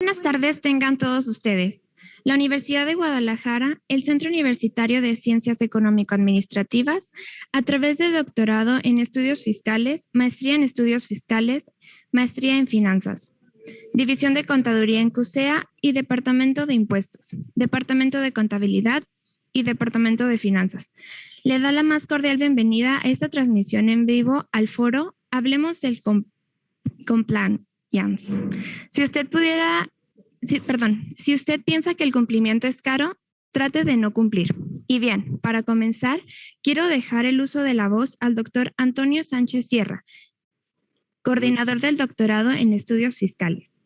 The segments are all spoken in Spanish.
Buenas tardes tengan todos ustedes. La Universidad de Guadalajara, el Centro Universitario de Ciencias Económico-Administrativas, a través de doctorado en estudios fiscales, maestría en estudios fiscales, maestría en finanzas, división de contaduría en CUSEA y departamento de impuestos, departamento de contabilidad y departamento de finanzas. Le da la más cordial bienvenida a esta transmisión en vivo al foro Hablemos del Compliance. Si usted piensa que el cumplimiento es caro, trate de no cumplir. Y bien, para comenzar, quiero dejar el uso de la voz al doctor Antonio Sánchez Sierra, coordinador del doctorado en estudios fiscales.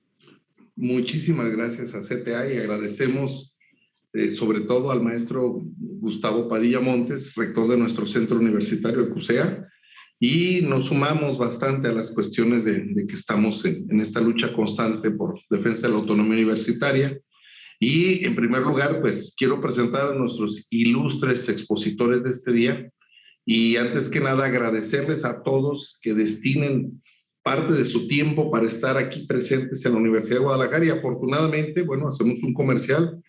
Muchísimas gracias a CTA y agradecemos sobre todo al maestro Gustavo Padilla Montes, rector de nuestro centro universitario de CUSEA, y nos sumamos bastante a las cuestiones de que estamos en esta lucha constante por defensa de la autonomía universitaria. Y en primer lugar, pues quiero presentar a nuestros ilustres expositores de este día y antes que nada agradecerles a todos que destinen parte de su tiempo para estar aquí presentes en la Universidad de Guadalajara y afortunadamente, bueno, hacemos un comercial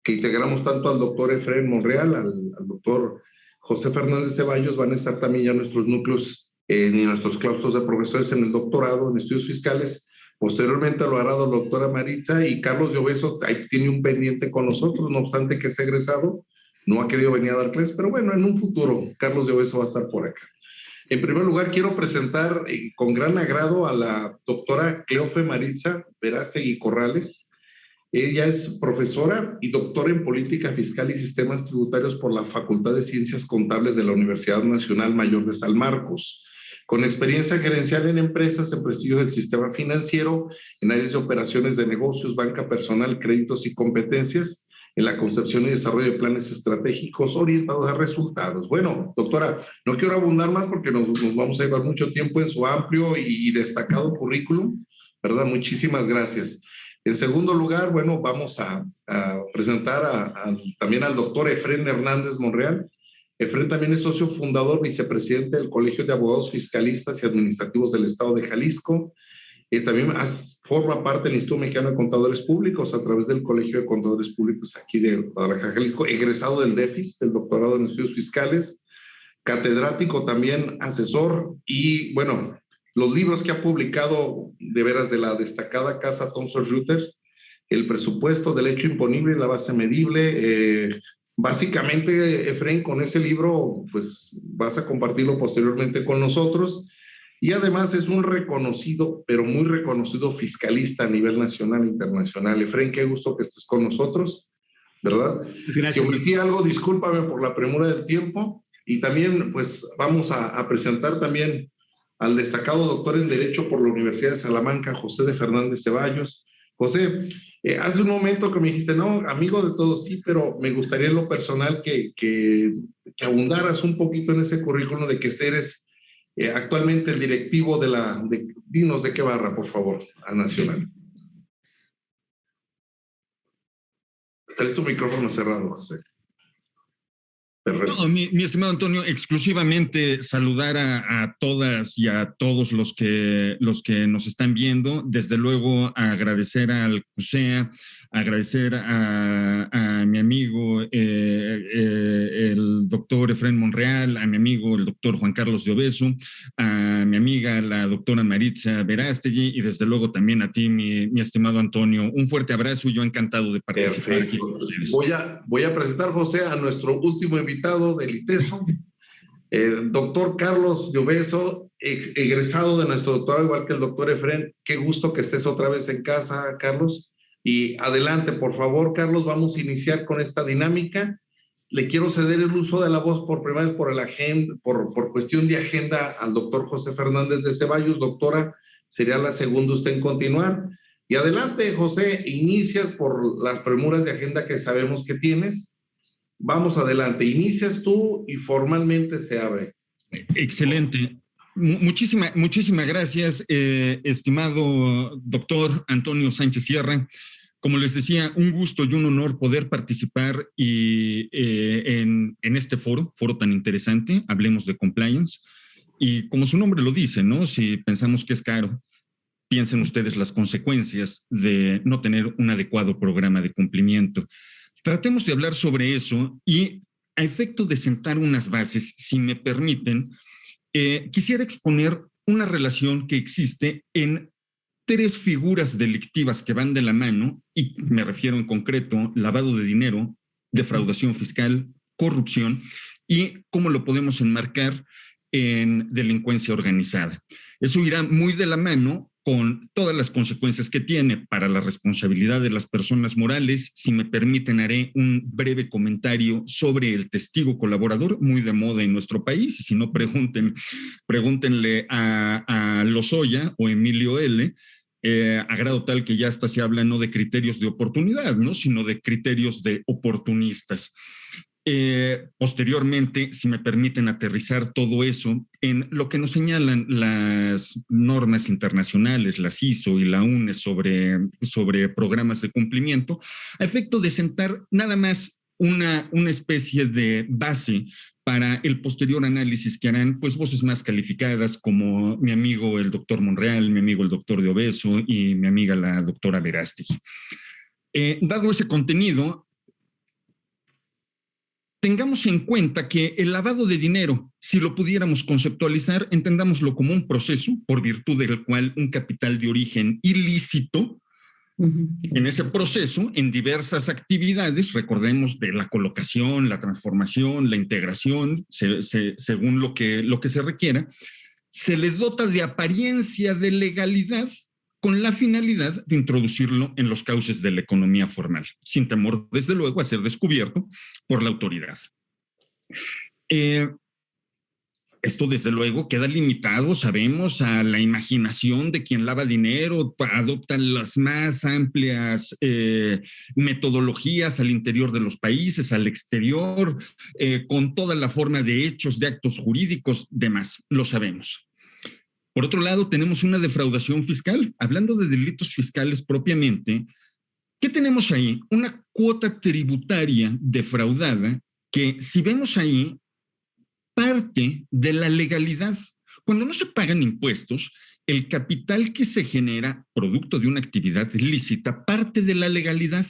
que integramos tanto al doctor Efraín Monreal, al doctor José Fernández Ceballos, van a estar también ya nuestros núcleos y nuestros claustros de profesores en el doctorado en estudios fiscales. Posteriormente lo hará la doctora Maritza y Carlos Lloveso ahí tiene un pendiente con nosotros, no obstante que es egresado, no ha querido venir a dar clases, pero bueno, en un futuro Carlos Lloveso va a estar por acá. En primer lugar, quiero presentar con gran agrado a la doctora Cleofe Maritza Verástegui Corrales. Ella es profesora y doctora en Política Fiscal y Sistemas Tributarios por la Facultad de Ciencias Contables de la Universidad Nacional Mayor de San Marcos, con experiencia gerencial en empresas, en presidio del sistema financiero, en áreas de operaciones de negocios, banca personal, créditos y competencias, en la concepción y desarrollo de planes estratégicos orientados a resultados. Bueno, doctora, no quiero abundar más porque nos vamos a llevar mucho tiempo en su amplio y destacado currículum, ¿verdad? Muchísimas gracias. En segundo lugar, bueno, vamos a presentar también al doctor Efraín Hernández Monreal. Efraín también es socio fundador, vicepresidente del Colegio de Abogados Fiscalistas y Administrativos del Estado de Jalisco. También forma parte del Instituto Mexicano de Contadores Públicos a través del Colegio de Contadores Públicos aquí de Guadalajara, Jalisco, egresado del DEFIS, del doctorado en estudios fiscales, catedrático también, asesor y, bueno, los libros que ha publicado de veras de la destacada casa Thomson Reuters, El presupuesto del hecho imponible y la base medible. Básicamente, Efraín, con ese libro, pues vas a compartirlo posteriormente con nosotros. Y además es un reconocido, pero muy reconocido fiscalista a nivel nacional e internacional. Efraín, qué gusto que estés con nosotros, ¿verdad? Gracias. Si omití algo, discúlpame por la premura del tiempo. Y también, pues, vamos a presentar también al destacado doctor en Derecho por la Universidad de Salamanca, José de Fernández Ceballos. José, hace un momento que me dijiste, no, amigo de todos, sí, pero me gustaría en lo personal que abundaras un poquito en ese currículum de que eres actualmente el directivo dinos de qué barra, por favor, a Nacional. Traes tu micrófono cerrado, José. No, mi estimado Antonio, exclusivamente saludar a todas y a todos los que nos están viendo. Desde luego agradecer al CUSEA, agradecer a mi amigo el doctor Efraín Monreal, a mi amigo el doctor Juan Carlos Lloveso, a mi amiga la doctora Maritza Verástegui y desde luego también a ti, mi estimado Antonio. Un fuerte abrazo y yo encantado de participar aquí con ustedes. Voy a presentar, José, a nuestro último invitado del ITESO, el doctor Carlos Lloveso, egresado de nuestro doctorado, igual que el doctor Efraín. Qué gusto que estés otra vez en casa, Carlos. Y adelante, por favor, Carlos, vamos a iniciar con esta dinámica. Le quiero ceder el uso de la voz por primera vez por cuestión de agenda al doctor José Fernández de Ceballos. Doctora, sería la segunda usted en continuar. Y adelante, José, inicias por las premuras de agenda que sabemos que tienes. Vamos adelante, inicias tú y formalmente se abre. Excelente. Muchísimas gracias, estimado doctor Antonio Sánchez Sierra. Como les decía, un gusto y un honor poder participar en este foro tan interesante, Hablemos de Compliance. Y como su nombre lo dice, ¿no? Si pensamos que es caro, piensen ustedes las consecuencias de no tener un adecuado programa de cumplimiento. Tratemos de hablar sobre eso y a efecto de sentar unas bases, si me permiten, quisiera exponer una relación que existe en 3 figuras delictivas que van de la mano, y me refiero en concreto lavado de dinero, defraudación fiscal, corrupción, y cómo lo podemos enmarcar en delincuencia organizada. Eso irá muy de la mano con todas las consecuencias que tiene para la responsabilidad de las personas morales. Si me permiten, haré un breve comentario sobre el testigo colaborador, muy de moda en nuestro país, y si no, pregúntenle a Lozoya o Emilio L., a grado tal que ya hasta se habla no de criterios de oportunidad, ¿no?, sino de criterios de oportunistas. Posteriormente, si me permiten aterrizar todo eso en lo que nos señalan las normas internacionales, las ISO y la UNE sobre programas de cumplimiento, a efecto de sentar nada más una especie de base para el posterior análisis que harán pues voces más calificadas como mi amigo el doctor Monreal, mi amigo el doctor de Obeso y mi amiga la doctora Verástegui. Dado ese contenido, tengamos en cuenta que el lavado de dinero, si lo pudiéramos conceptualizar, entendámoslo como un proceso por virtud del cual un capital de origen ilícito, en ese proceso, en diversas actividades, recordemos de la colocación, la transformación, la integración, según lo que se requiera, se le dota de apariencia de legalidad con la finalidad de introducirlo en los cauces de la economía formal, sin temor, desde luego, a ser descubierto por la autoridad. Esto, desde luego, queda limitado, sabemos, a la imaginación de quien lava dinero, adoptan las más amplias metodologías al interior de los países, al exterior, con toda la forma de hechos, de actos jurídicos, demás, lo sabemos. Por otro lado, tenemos una defraudación fiscal. Hablando de delitos fiscales propiamente, ¿qué tenemos ahí? Una cuota tributaria defraudada que, si vemos ahí, parte de la legalidad. Cuando no se pagan impuestos, el capital que se genera producto de una actividad ilícita parte de la legalidad,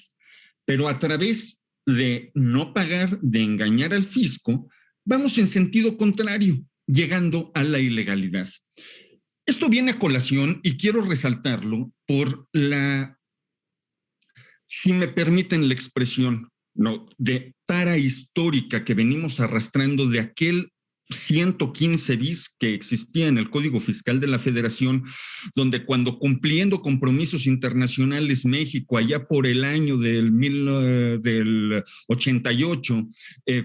pero a través de no pagar, de engañar al fisco, vamos en sentido contrario, llegando a la ilegalidad. Esto viene a colación y quiero resaltarlo por la, si me permiten la expresión, ¿no?, de tara histórica que venimos arrastrando de aquel 115 bis que existía en el Código Fiscal de la Federación, donde cuando cumpliendo compromisos internacionales México, allá por el año del 88,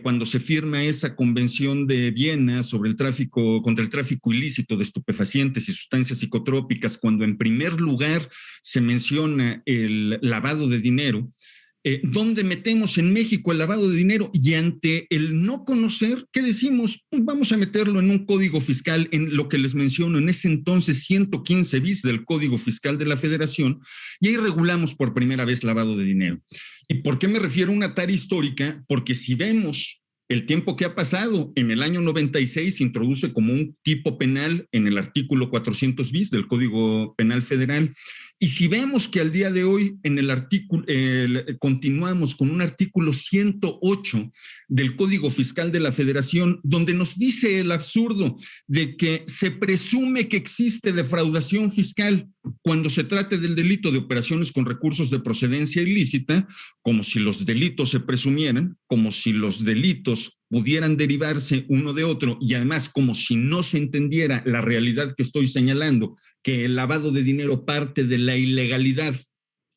cuando se firma esa Convención de Viena sobre el tráfico, contra el tráfico ilícito de estupefacientes y sustancias psicotrópicas, cuando en primer lugar se menciona el lavado de dinero, ¿dónde metemos en México el lavado de dinero? Y ante el no conocer, ¿qué decimos? Pues vamos a meterlo en un código fiscal, en lo que les menciono, en ese entonces 115 bis del Código Fiscal de la Federación, y ahí regulamos por primera vez lavado de dinero. ¿Y por qué me refiero a una tarea histórica? Porque si vemos el tiempo que ha pasado, en el año 96 se introduce como un tipo penal en el artículo 400 bis del Código Penal Federal. Y si vemos que al día de hoy en el artículo continuamos con un artículo 108 del Código Fiscal de la Federación, donde nos dice el absurdo de que se presume que existe defraudación fiscal cuando se trate del delito de operaciones con recursos de procedencia ilícita, como si los delitos se presumieran, como si los delitos pudieran derivarse uno de otro, y además como si no se entendiera la realidad que estoy señalando, que el lavado de dinero parte de la ilegalidad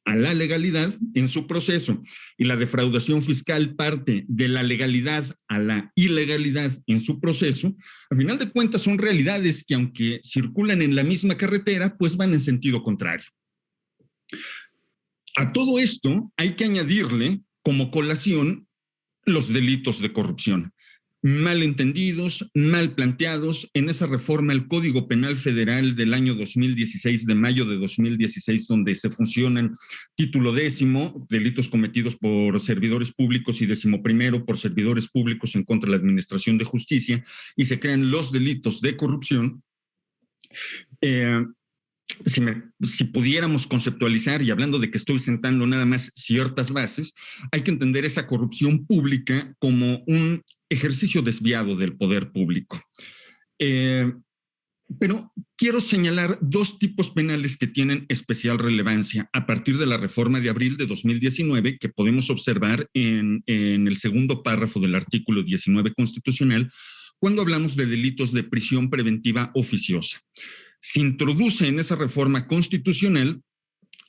a la legalidad en su proceso y la defraudación fiscal parte de la legalidad a la ilegalidad en su proceso. Al final de cuentas son realidades que, aunque circulan en la misma carretera, pues van en sentido contrario. A todo esto hay que añadirle como colación los delitos de corrupción, mal entendidos, mal planteados en esa reforma al Código Penal Federal del año 2016, de mayo de 2016, donde se fusionan título 10, delitos cometidos por servidores públicos, y 11º por servidores públicos en contra de la Administración de Justicia, y se crean los delitos de corrupción. si pudiéramos conceptualizar, y hablando de que estoy sentando nada más ciertas bases, hay que entender esa corrupción pública como un ejercicio desviado del poder público. Pero quiero señalar dos tipos penales que tienen especial relevancia a partir de la reforma de abril de 2019 que podemos observar en el segundo párrafo del artículo 19 constitucional cuando hablamos de delitos de prisión preventiva oficiosa. Se introduce en esa reforma constitucional,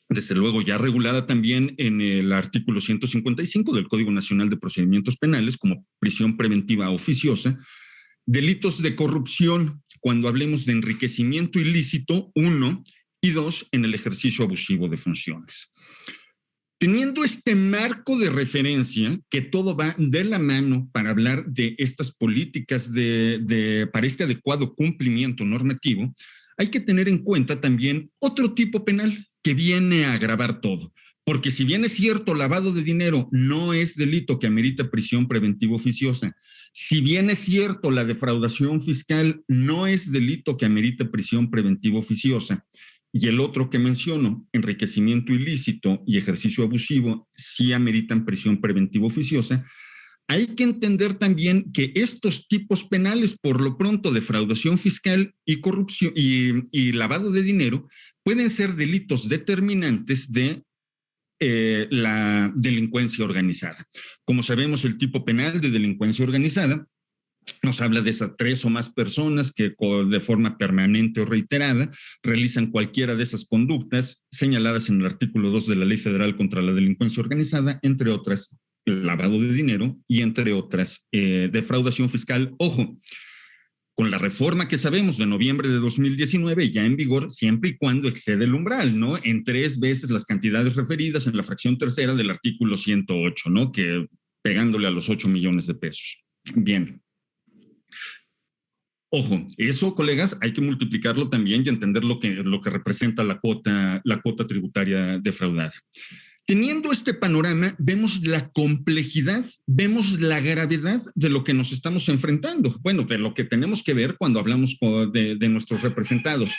desde luego ya regulada también en el artículo 155 del Código Nacional de Procedimientos Penales como prisión preventiva oficiosa, delitos de corrupción cuando hablemos de enriquecimiento ilícito, 1, y 2, en el ejercicio abusivo de funciones. Teniendo este marco de referencia, que todo va de la mano para hablar de estas políticas para este adecuado cumplimiento normativo, hay que tener en cuenta también otro tipo penal que viene a agravar todo. Porque si bien es cierto, lavado de dinero no es delito que amerita prisión preventiva oficiosa, si bien es cierto, la defraudación fiscal no es delito que amerita prisión preventiva oficiosa, y el otro que menciono, enriquecimiento ilícito y ejercicio abusivo, sí ameritan prisión preventiva oficiosa, hay que entender también que estos tipos penales, por lo pronto defraudación fiscal y corrupción y lavado de dinero, pueden ser delitos determinantes de la delincuencia organizada. Como sabemos, el tipo penal de delincuencia organizada nos habla de esas 3 o más personas que de forma permanente o reiterada realizan cualquiera de esas conductas señaladas en el artículo 2 de la Ley Federal contra la Delincuencia Organizada, entre otras, lavado de dinero y entre otras, defraudación fiscal. Ojo, con la reforma que sabemos de noviembre de 2019 ya en vigor siempre y cuando excede el umbral, ¿no? En 3 veces las cantidades referidas en la fracción tercera del artículo 108, ¿no? Que pegándole a los 8 millones de pesos. Bien. Ojo, eso, colegas, hay que multiplicarlo también y entender lo que representa la cuota tributaria defraudada. Teniendo este panorama, vemos la complejidad, vemos la gravedad de lo que nos estamos enfrentando. Bueno, de lo que tenemos que ver cuando hablamos de nuestros representados.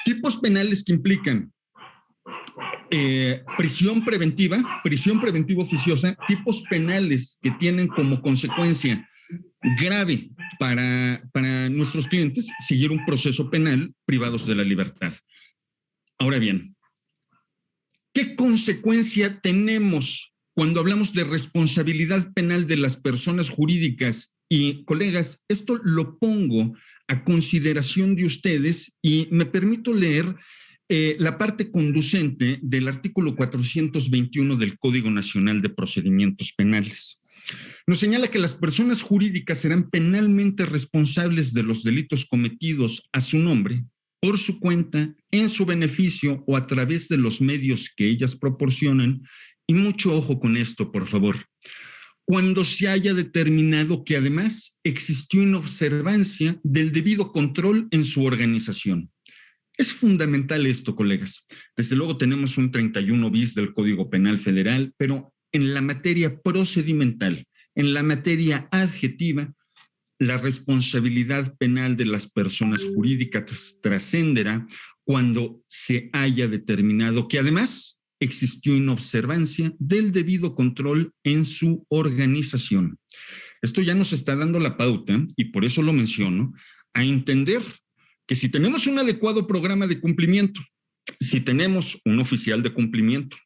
Tipos penales que implican prisión preventiva oficiosa, tipos penales que tienen como consecuencia grave para nuestros clientes seguir un proceso penal privados de la libertad. Ahora bien, ¿qué consecuencia tenemos cuando hablamos de responsabilidad penal de las personas jurídicas? Y, colegas, esto lo pongo a consideración de ustedes y me permito leer la parte conducente del artículo 421 del Código Nacional de Procedimientos Penales. Nos señala que las personas jurídicas serán penalmente responsables de los delitos cometidos a su nombre, por su cuenta, en su beneficio o a través de los medios que ellas proporcionan. Y mucho ojo con esto, por favor. Cuando se haya determinado que además existió inobservancia del debido control en su organización. Es fundamental esto, colegas. Desde luego tenemos un 31 bis del Código Penal Federal, pero en la materia procedimental, en la materia adjetiva, la responsabilidad penal de las personas jurídicas trascenderá cuando se haya determinado que además existió inobservancia del debido control en su organización. Esto ya nos está dando la pauta, y por eso lo menciono, a entender que si tenemos un adecuado programa de cumplimiento, si tenemos un oficial de cumplimiento,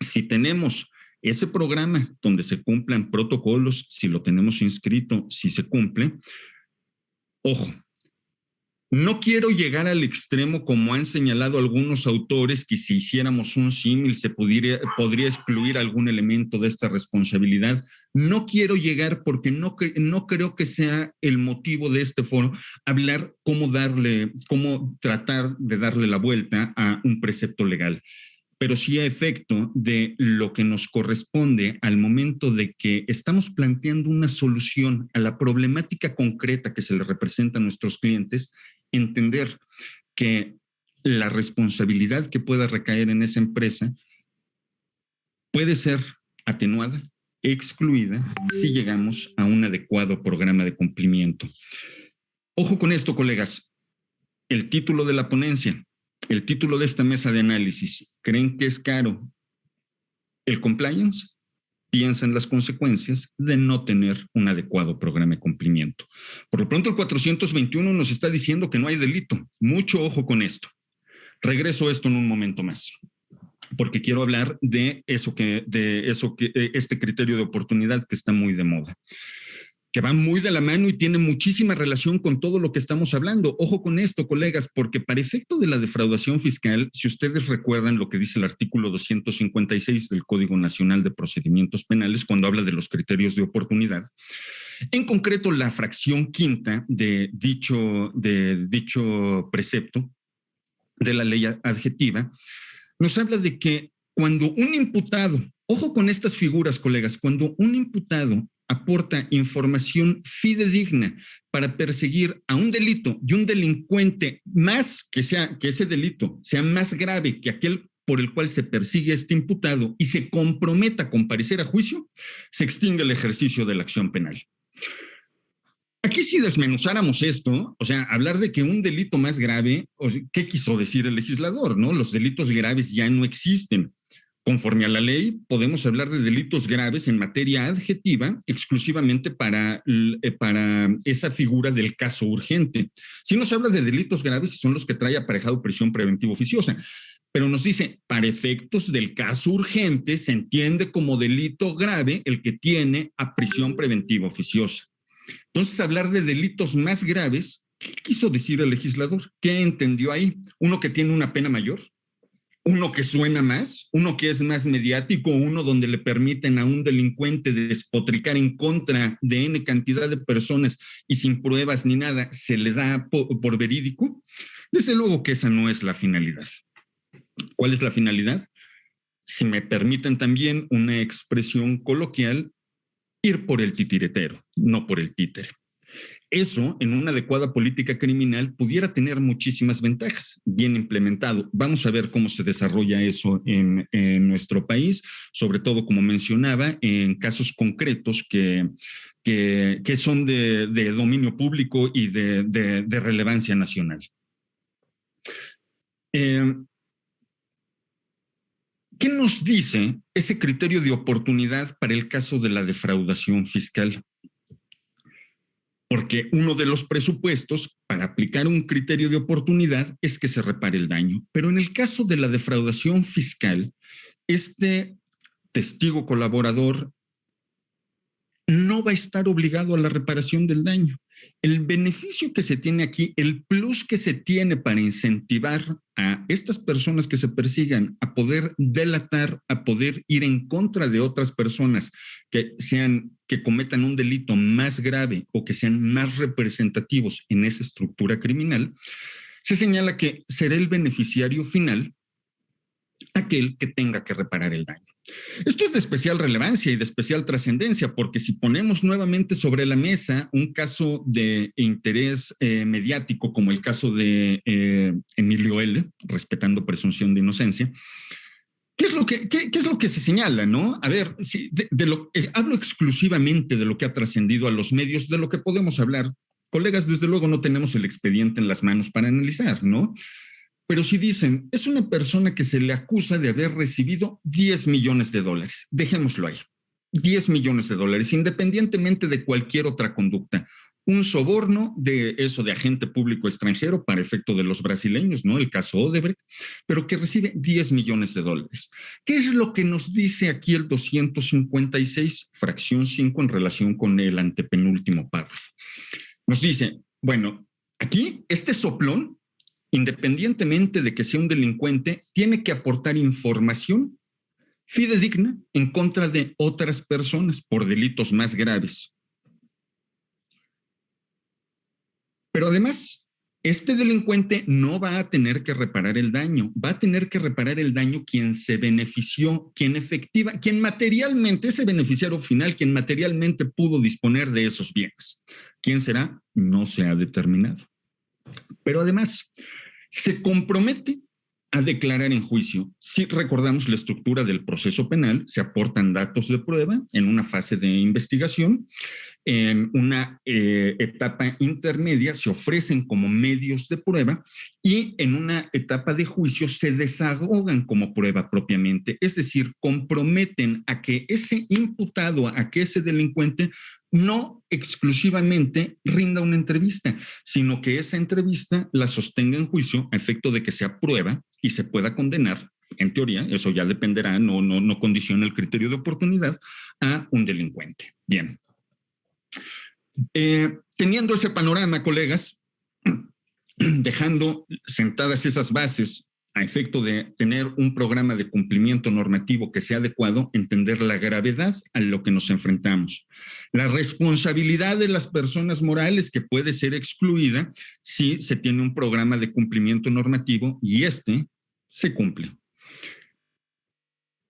si tenemos ese programa donde se cumplan protocolos, si lo tenemos inscrito, si se cumple, ojo, no quiero llegar al extremo como han señalado algunos autores que si hiciéramos un símil se podría excluir algún elemento de esta responsabilidad. No quiero llegar porque no creo que sea el motivo de este foro hablar cómo tratar de darle la vuelta a un precepto legal, pero sí a efecto de lo que nos corresponde al momento de que estamos planteando una solución a la problemática concreta que se le representa a nuestros clientes, entender que la responsabilidad que pueda recaer en esa empresa puede ser atenuada, excluida, si llegamos a un adecuado programa de cumplimiento. Ojo con esto, colegas. El título de la ponencia, El título de esta mesa de análisis: ¿creen que es caro el compliance? Piensa en las consecuencias de no tener un adecuado programa de cumplimiento. Por lo pronto, el 421 nos está diciendo que no hay delito. Mucho ojo con esto. Regreso a esto en un momento más, porque quiero hablar de este criterio de oportunidad que está muy de moda, que va muy de la mano y tiene muchísima relación con todo lo que estamos hablando. Ojo con esto, colegas, porque para efecto de la defraudación fiscal, si ustedes recuerdan lo que dice el artículo 256 del Código Nacional de Procedimientos Penales, cuando habla de los criterios de oportunidad, en concreto la fracción quinta de dicho precepto de la ley adjetiva, nos habla de que cuando un imputado, ojo con estas figuras, colegas, cuando un imputado aporta información fidedigna para perseguir a un delito y un delincuente más que ese delito sea más grave que aquel por el cual se persigue este imputado y se comprometa a comparecer a juicio, se extingue el ejercicio de la acción penal. Aquí si desmenuzáramos esto, o sea, hablar de que un delito más grave, ¿qué quiso decir el legislador? ¿No? Los delitos graves ya no existen. Conforme a la ley, podemos hablar de delitos graves en materia adjetiva exclusivamente para esa figura del caso urgente. Si nos habla de delitos graves, son los que trae aparejado prisión preventiva oficiosa. Pero nos dice, para efectos del caso urgente, se entiende como delito grave el que tiene a prisión preventiva oficiosa. Entonces, hablar de delitos más graves, ¿qué quiso decir el legislador? ¿Qué entendió ahí? ¿Uno que tiene una pena mayor? ¿Uno que suena más? ¿Uno que es más mediático? ¿Uno donde le permiten a un delincuente despotricar en contra de N cantidad de personas y sin pruebas ni nada se le da por verídico? Desde luego que esa no es la finalidad. ¿Cuál es la finalidad? Si me permiten también una expresión coloquial, ir por el titiretero, no por el títere. Eso, en una adecuada política criminal, pudiera tener muchísimas ventajas, bien implementado. Vamos a ver cómo se desarrolla eso en nuestro país, sobre todo, como mencionaba, en casos concretos que son de dominio público y de relevancia nacional. ¿Qué nos dice ese criterio de oportunidad para el caso de la defraudación fiscal? Porque uno de los presupuestos para aplicar un criterio de oportunidad es que se repare el daño. Pero en el caso de la defraudación fiscal, este testigo colaborador no va a estar obligado a la reparación del daño. El beneficio que se tiene aquí, el plus que se tiene para incentivar a estas personas que se persigan a poder delatar, a poder ir en contra de otras personas que cometan un delito más grave o que sean más representativos en esa estructura criminal, se señala que será el beneficiario final aquel que tenga que reparar el daño. Esto es de especial relevancia y de especial trascendencia, porque si ponemos nuevamente sobre la mesa un caso de interés mediático, como el caso de Emilio L., respetando presunción de inocencia, ¿qué es lo que se señala, no? A ver, si hablo exclusivamente de lo que ha trascendido a los medios, de lo que podemos hablar. Colegas, desde luego no tenemos el expediente en las manos para analizar, ¿no? Pero si dicen, es una persona que se le acusa de haber recibido $10 millones, dejémoslo ahí, $10 millones, independientemente de cualquier otra conducta. Un soborno de agente público extranjero para efecto de los brasileños, ¿no? El caso Odebrecht, pero que recibe $10 millones. ¿Qué es lo que nos dice aquí el 256, fracción 5, en relación con el antepenúltimo párrafo? Nos dice, bueno, aquí este soplón, independientemente de que sea un delincuente, tiene que aportar información fidedigna en contra de otras personas por delitos más graves. Pero además, este delincuente no va a tener que reparar el daño, va a tener que reparar el daño quien se benefició, quien materialmente, ese beneficiario final, quien materialmente pudo disponer de esos bienes. ¿Quién será? No se ha determinado. Pero además, se compromete a declarar en juicio. Si recordamos la estructura del proceso penal, se aportan datos de prueba en una fase de investigación. En una etapa intermedia se ofrecen como medios de prueba y en una etapa de juicio se desahogan como prueba propiamente, es decir, comprometen a que ese imputado, a que ese delincuente no exclusivamente rinda una entrevista, sino que esa entrevista la sostenga en juicio a efecto de que sea prueba y se pueda condenar. En teoría, eso ya dependerá, no condiciona el criterio de oportunidad a un delincuente. Bien. Teniendo ese panorama, colegas, dejando sentadas esas bases a efecto de tener un programa de cumplimiento normativo que sea adecuado, entender la gravedad a lo que nos enfrentamos, la responsabilidad de las personas morales que puede ser excluida si se tiene un programa de cumplimiento normativo y se cumple.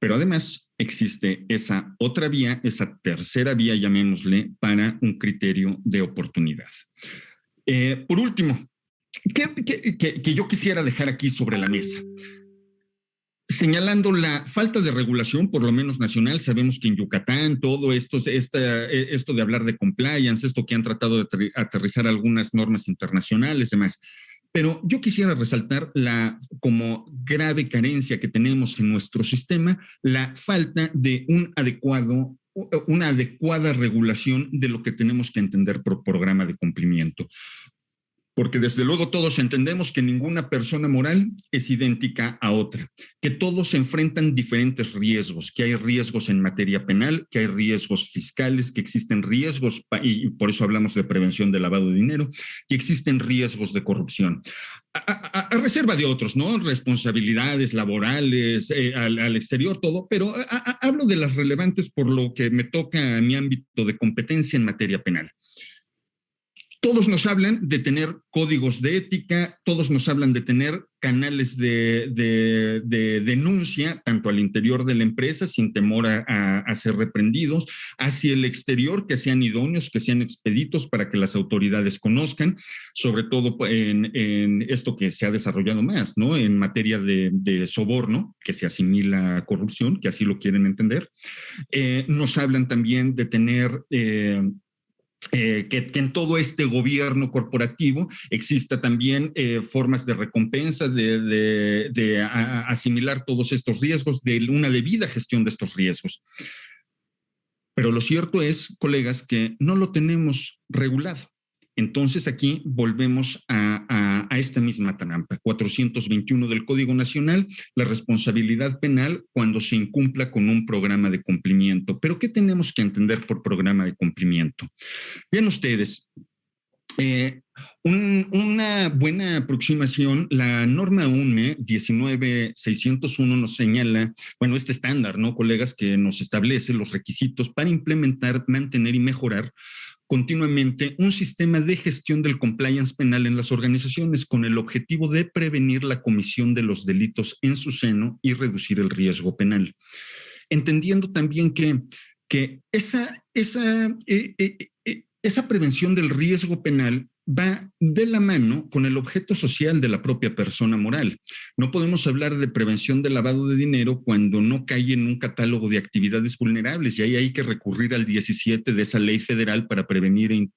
Pero además existe esa otra vía, esa tercera vía, llamémosle, para un criterio de oportunidad. Por último, que yo quisiera dejar aquí sobre la mesa, señalando la falta de regulación, por lo menos nacional. Sabemos que en Yucatán todo esto de hablar de compliance, esto que han tratado de aterrizar algunas normas internacionales, demás. Pero yo quisiera resaltar la como grave carencia que tenemos en nuestro sistema, la falta de una adecuada regulación de lo que tenemos que entender por programa de cumplimiento. Porque desde luego todos entendemos que ninguna persona moral es idéntica a otra, que todos se enfrentan diferentes riesgos, que hay riesgos en materia penal, que hay riesgos fiscales, que existen riesgos, y por eso hablamos de prevención del lavado de dinero, que existen riesgos de corrupción. A reserva de otros, ¿no? Responsabilidades laborales, al exterior, todo, pero hablo de las relevantes por lo que me toca a mi ámbito de competencia en materia penal. Todos nos hablan de tener códigos de ética, todos nos hablan de tener canales de denuncia, tanto al interior de la empresa, sin temor a ser reprendidos, hacia el exterior, que sean idóneos, que sean expeditos para que las autoridades conozcan, sobre todo en esto que se ha desarrollado más, ¿no? En materia de soborno, que se asimila a corrupción, que así lo quieren entender. Nos hablan también de tener... que en todo este gobierno corporativo exista también formas de recompensa, de asimilar todos estos riesgos, de una debida gestión de estos riesgos. Pero lo cierto es, colegas, que no lo tenemos regulado. Entonces aquí volvemos a esta misma trampa, 421 del Código Nacional, la responsabilidad penal cuando se incumpla con un programa de cumplimiento. ¿Pero qué tenemos que entender por programa de cumplimiento? Vean ustedes, una buena aproximación, la norma UNE 19601 nos señala, bueno, este estándar, ¿no, colegas?, que nos establece los requisitos para implementar, mantener y mejorar continuamente un sistema de gestión del compliance penal en las organizaciones con el objetivo de prevenir la comisión de los delitos en su seno y reducir el riesgo penal. Entendiendo también que esa prevención del riesgo penal va de la mano con el objeto social de la propia persona moral. No podemos hablar de prevención del lavado de dinero cuando no cae en un catálogo de actividades vulnerables, y ahí hay que recurrir al 17 de esa ley federal para prevenir e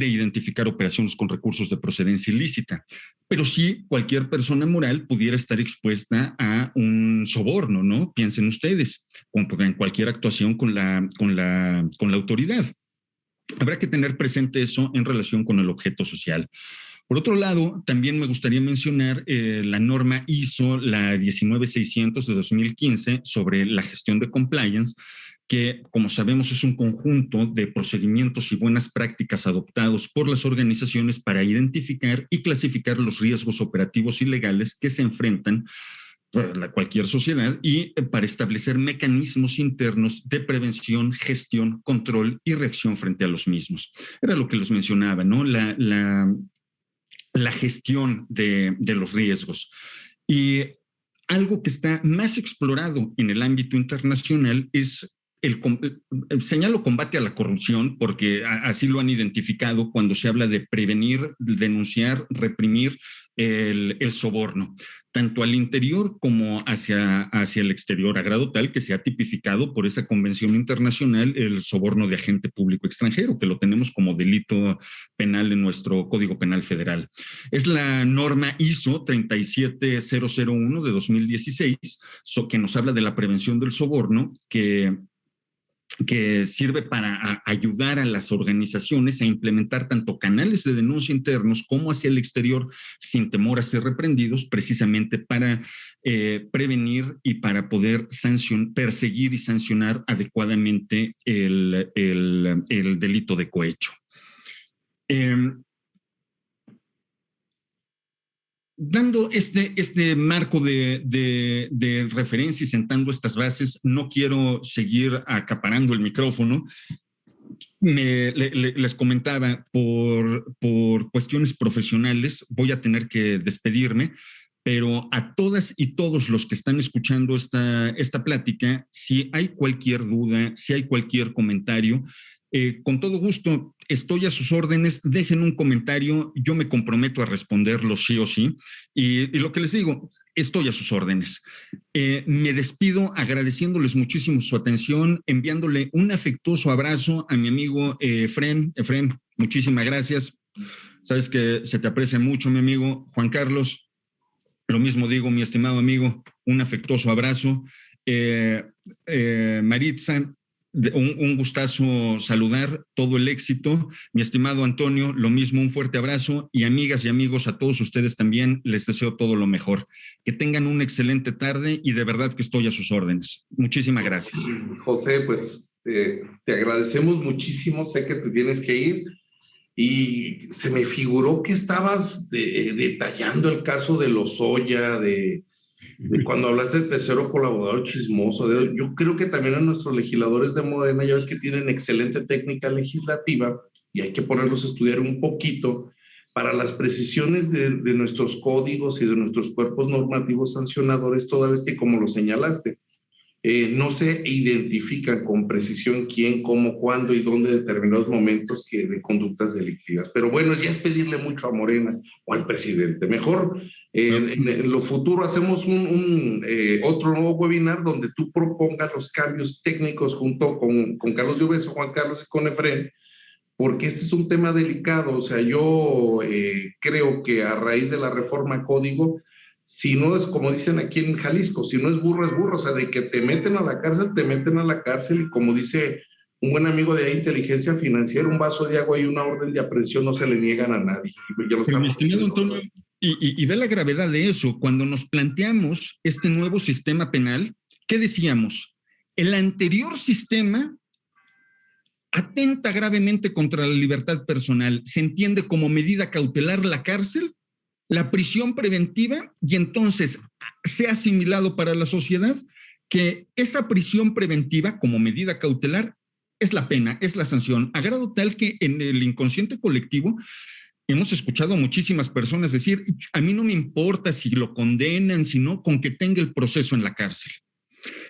identificar operaciones con recursos de procedencia ilícita. Pero sí, cualquier persona moral pudiera estar expuesta a un soborno, ¿no? Piensen ustedes, en cualquier actuación con la autoridad. Habrá que tener presente eso en relación con el objeto social. Por otro lado, también me gustaría mencionar la norma ISO, la 19600 de 2015, sobre la gestión de compliance, que, como sabemos, es un conjunto de procedimientos y buenas prácticas adoptados por las organizaciones para identificar y clasificar los riesgos operativos y legales que se enfrentan cualquier sociedad y para establecer mecanismos internos de prevención, gestión, control y reacción frente a los mismos. Era lo que les mencionaba, ¿no? La gestión de los riesgos. Y algo que está más explorado en el ámbito internacional es señalo combate a la corrupción porque así lo han identificado cuando se habla de prevenir, denunciar, reprimir el soborno, tanto al interior como hacia el exterior, a grado tal que se ha tipificado por esa convención internacional el soborno de agente público extranjero, que lo tenemos como delito penal en nuestro Código Penal Federal. Es la norma ISO 37001 de 2016, que nos habla de la prevención del soborno, que sirve para ayudar a las organizaciones a implementar tanto canales de denuncia internos como hacia el exterior sin temor a ser reprendidos, precisamente para prevenir y para poder perseguir y sancionar adecuadamente el delito de cohecho. Dando este marco de referencia y sentando estas bases, no quiero seguir acaparando el micrófono. Les comentaba, por cuestiones profesionales, voy a tener que despedirme, pero a todas y todos los que están escuchando esta plática, si hay cualquier duda, si hay cualquier comentario, con todo gusto estoy a sus órdenes, dejen un comentario, yo me comprometo a responderlo sí o sí, y lo que les digo, estoy a sus órdenes. Me despido agradeciéndoles muchísimo su atención, enviándole un afectuoso abrazo a mi amigo Efrén. Efrén, muchísimas gracias, sabes que se te aprecia mucho, mi amigo Juan Carlos, lo mismo digo, mi estimado amigo, un afectuoso abrazo. Maritza, un gustazo saludar, todo el éxito. Mi estimado Antonio, lo mismo, un fuerte abrazo, y amigas y amigos, a todos ustedes también les deseo todo lo mejor. Que tengan una excelente tarde y de verdad que estoy a sus órdenes. Muchísimas gracias. José, pues te agradecemos muchísimo, sé que te tienes que ir y se me figuró que estabas detallando el caso de Lozoya, de cuando hablaste de tercero colaborador chismoso. Yo creo que también a nuestros legisladores de Morena, ya ves que tienen excelente técnica legislativa y hay que ponerlos a estudiar un poquito para las precisiones de nuestros códigos y de nuestros cuerpos normativos sancionadores, toda vez que, como lo señalaste, no se identifican con precisión quién, cómo, cuándo y dónde determinados momentos de conductas delictivas. Pero bueno, ya es pedirle mucho a Morena o al presidente. Mejor en lo futuro hacemos otro nuevo webinar donde tú propongas los cambios técnicos junto con Carlos Lloveso, Juan Carlos y con Efrén, porque este es un tema delicado. O sea, yo creo que a raíz de la reforma a código, si no es como dicen aquí en Jalisco, si no es burro, es burro. O sea, de que te meten a la cárcel, te meten a la cárcel, y como dice un buen amigo de inteligencia financiera, un vaso de agua y una orden de aprehensión no se le niegan a nadie. Pero mi estimado Antonio, y ve la gravedad de eso. Cuando nos planteamos este nuevo sistema penal, ¿qué decíamos? El anterior sistema atenta gravemente contra la libertad personal. Se entiende como medida cautelar la cárcel, la prisión preventiva, y entonces se ha asimilado para la sociedad que esa prisión preventiva como medida cautelar es la pena, es la sanción, a grado tal que en el inconsciente colectivo hemos escuchado a muchísimas personas decir, a mí no me importa si lo condenan, sino con que tenga el proceso en la cárcel.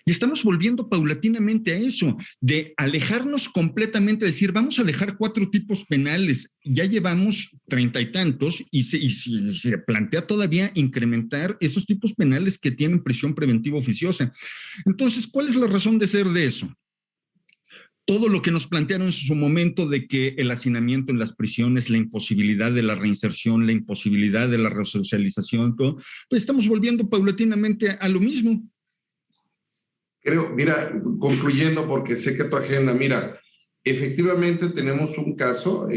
Y estamos volviendo paulatinamente a eso, de alejarnos completamente, decir, vamos a dejar 4 tipos penales, ya llevamos 30 y tantos, y se plantea todavía incrementar esos tipos penales que tienen prisión preventiva oficiosa. Entonces, ¿cuál es la razón de ser de eso? Todo lo que nos plantearon en su momento de que el hacinamiento en las prisiones, la imposibilidad de la reinserción, la imposibilidad de la resocialización, todo, pues estamos volviendo paulatinamente a lo mismo. Creo, mira, concluyendo, porque sé que tu agenda, mira, efectivamente tenemos un caso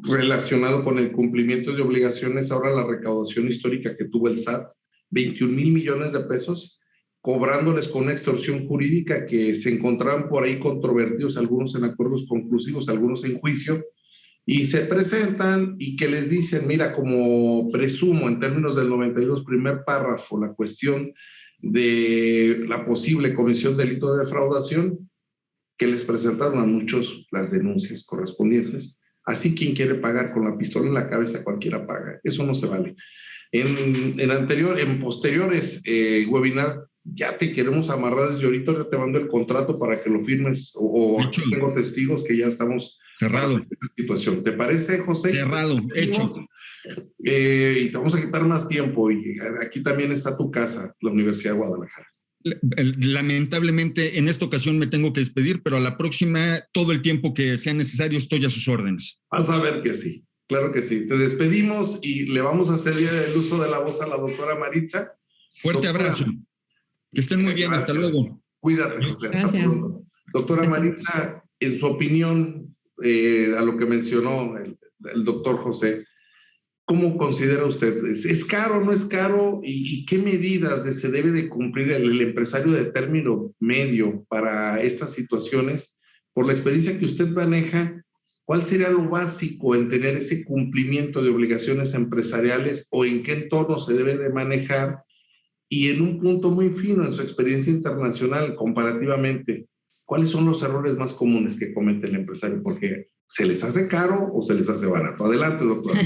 relacionado con el cumplimiento de obligaciones. Ahora la recaudación histórica que tuvo el SAT, 21,000 millones de pesos, cobrándoles con una extorsión jurídica que se encontraban por ahí controvertidos, algunos en acuerdos conclusivos, algunos en juicio, y se presentan y que les dicen, mira, como presumo en términos del 92, primer párrafo, la cuestión de la posible comisión de delito de defraudación, que les presentaron a muchos las denuncias correspondientes. Así quien quiere pagar con la pistola en la cabeza, cualquiera paga. Eso no se vale. En posteriores webinars ya te queremos amarrar desde ahorita, ya te mando el contrato para que lo firmes, o aquí tengo testigos que ya estamos cerrado en esta situación. ¿Te parece, José? Cerrado, hecho. Y te vamos a quitar más tiempo, y aquí también está tu casa, la Universidad de Guadalajara. Lamentablemente en esta ocasión me tengo que despedir, pero a la próxima todo el tiempo que sea necesario estoy a sus órdenes. Vas a ver que sí, claro que sí. Te despedimos y le vamos a hacer el uso de la voz a la doctora Maritza. Fuerte abrazo. Que estén muy bien. Gracias. Hasta luego. Cuídate, José. Hasta pronto. Doctora Maritza, en su opinión, a lo que mencionó el doctor José, ¿cómo considera usted? ¿Es caro o no es caro? ¿Y qué medidas se debe de cumplir el empresario de término medio para estas situaciones? Por la experiencia que usted maneja, ¿cuál sería lo básico en tener ese cumplimiento de obligaciones empresariales, o en qué entorno se debe de manejar? Y en un punto muy fino, en su experiencia internacional, comparativamente, ¿cuáles son los errores más comunes que comete el empresario? Porque ¿se les hace caro o se les hace barato? Adelante, doctora.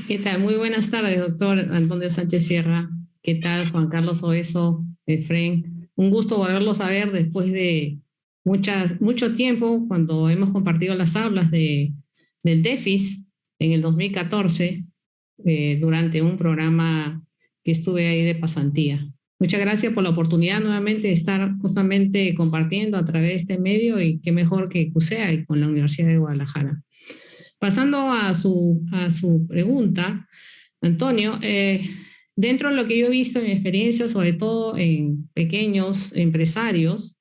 ¿Qué tal? Muy buenas tardes, doctor Antonio Sánchez Sierra. ¿Qué tal, Juan Carlos Oeso, Efren? Un gusto volverlos a ver después de mucho tiempo, cuando hemos compartido las aulas del DEFIS en el 2014, durante un programa que estuve ahí de pasantía. Muchas gracias por la oportunidad nuevamente de estar justamente compartiendo a través de este medio, y qué mejor que CUSEA y con la Universidad de Guadalajara. Pasando a su pregunta, Antonio, dentro de lo que yo he visto en mi experiencia, sobre todo en pequeños empresarios,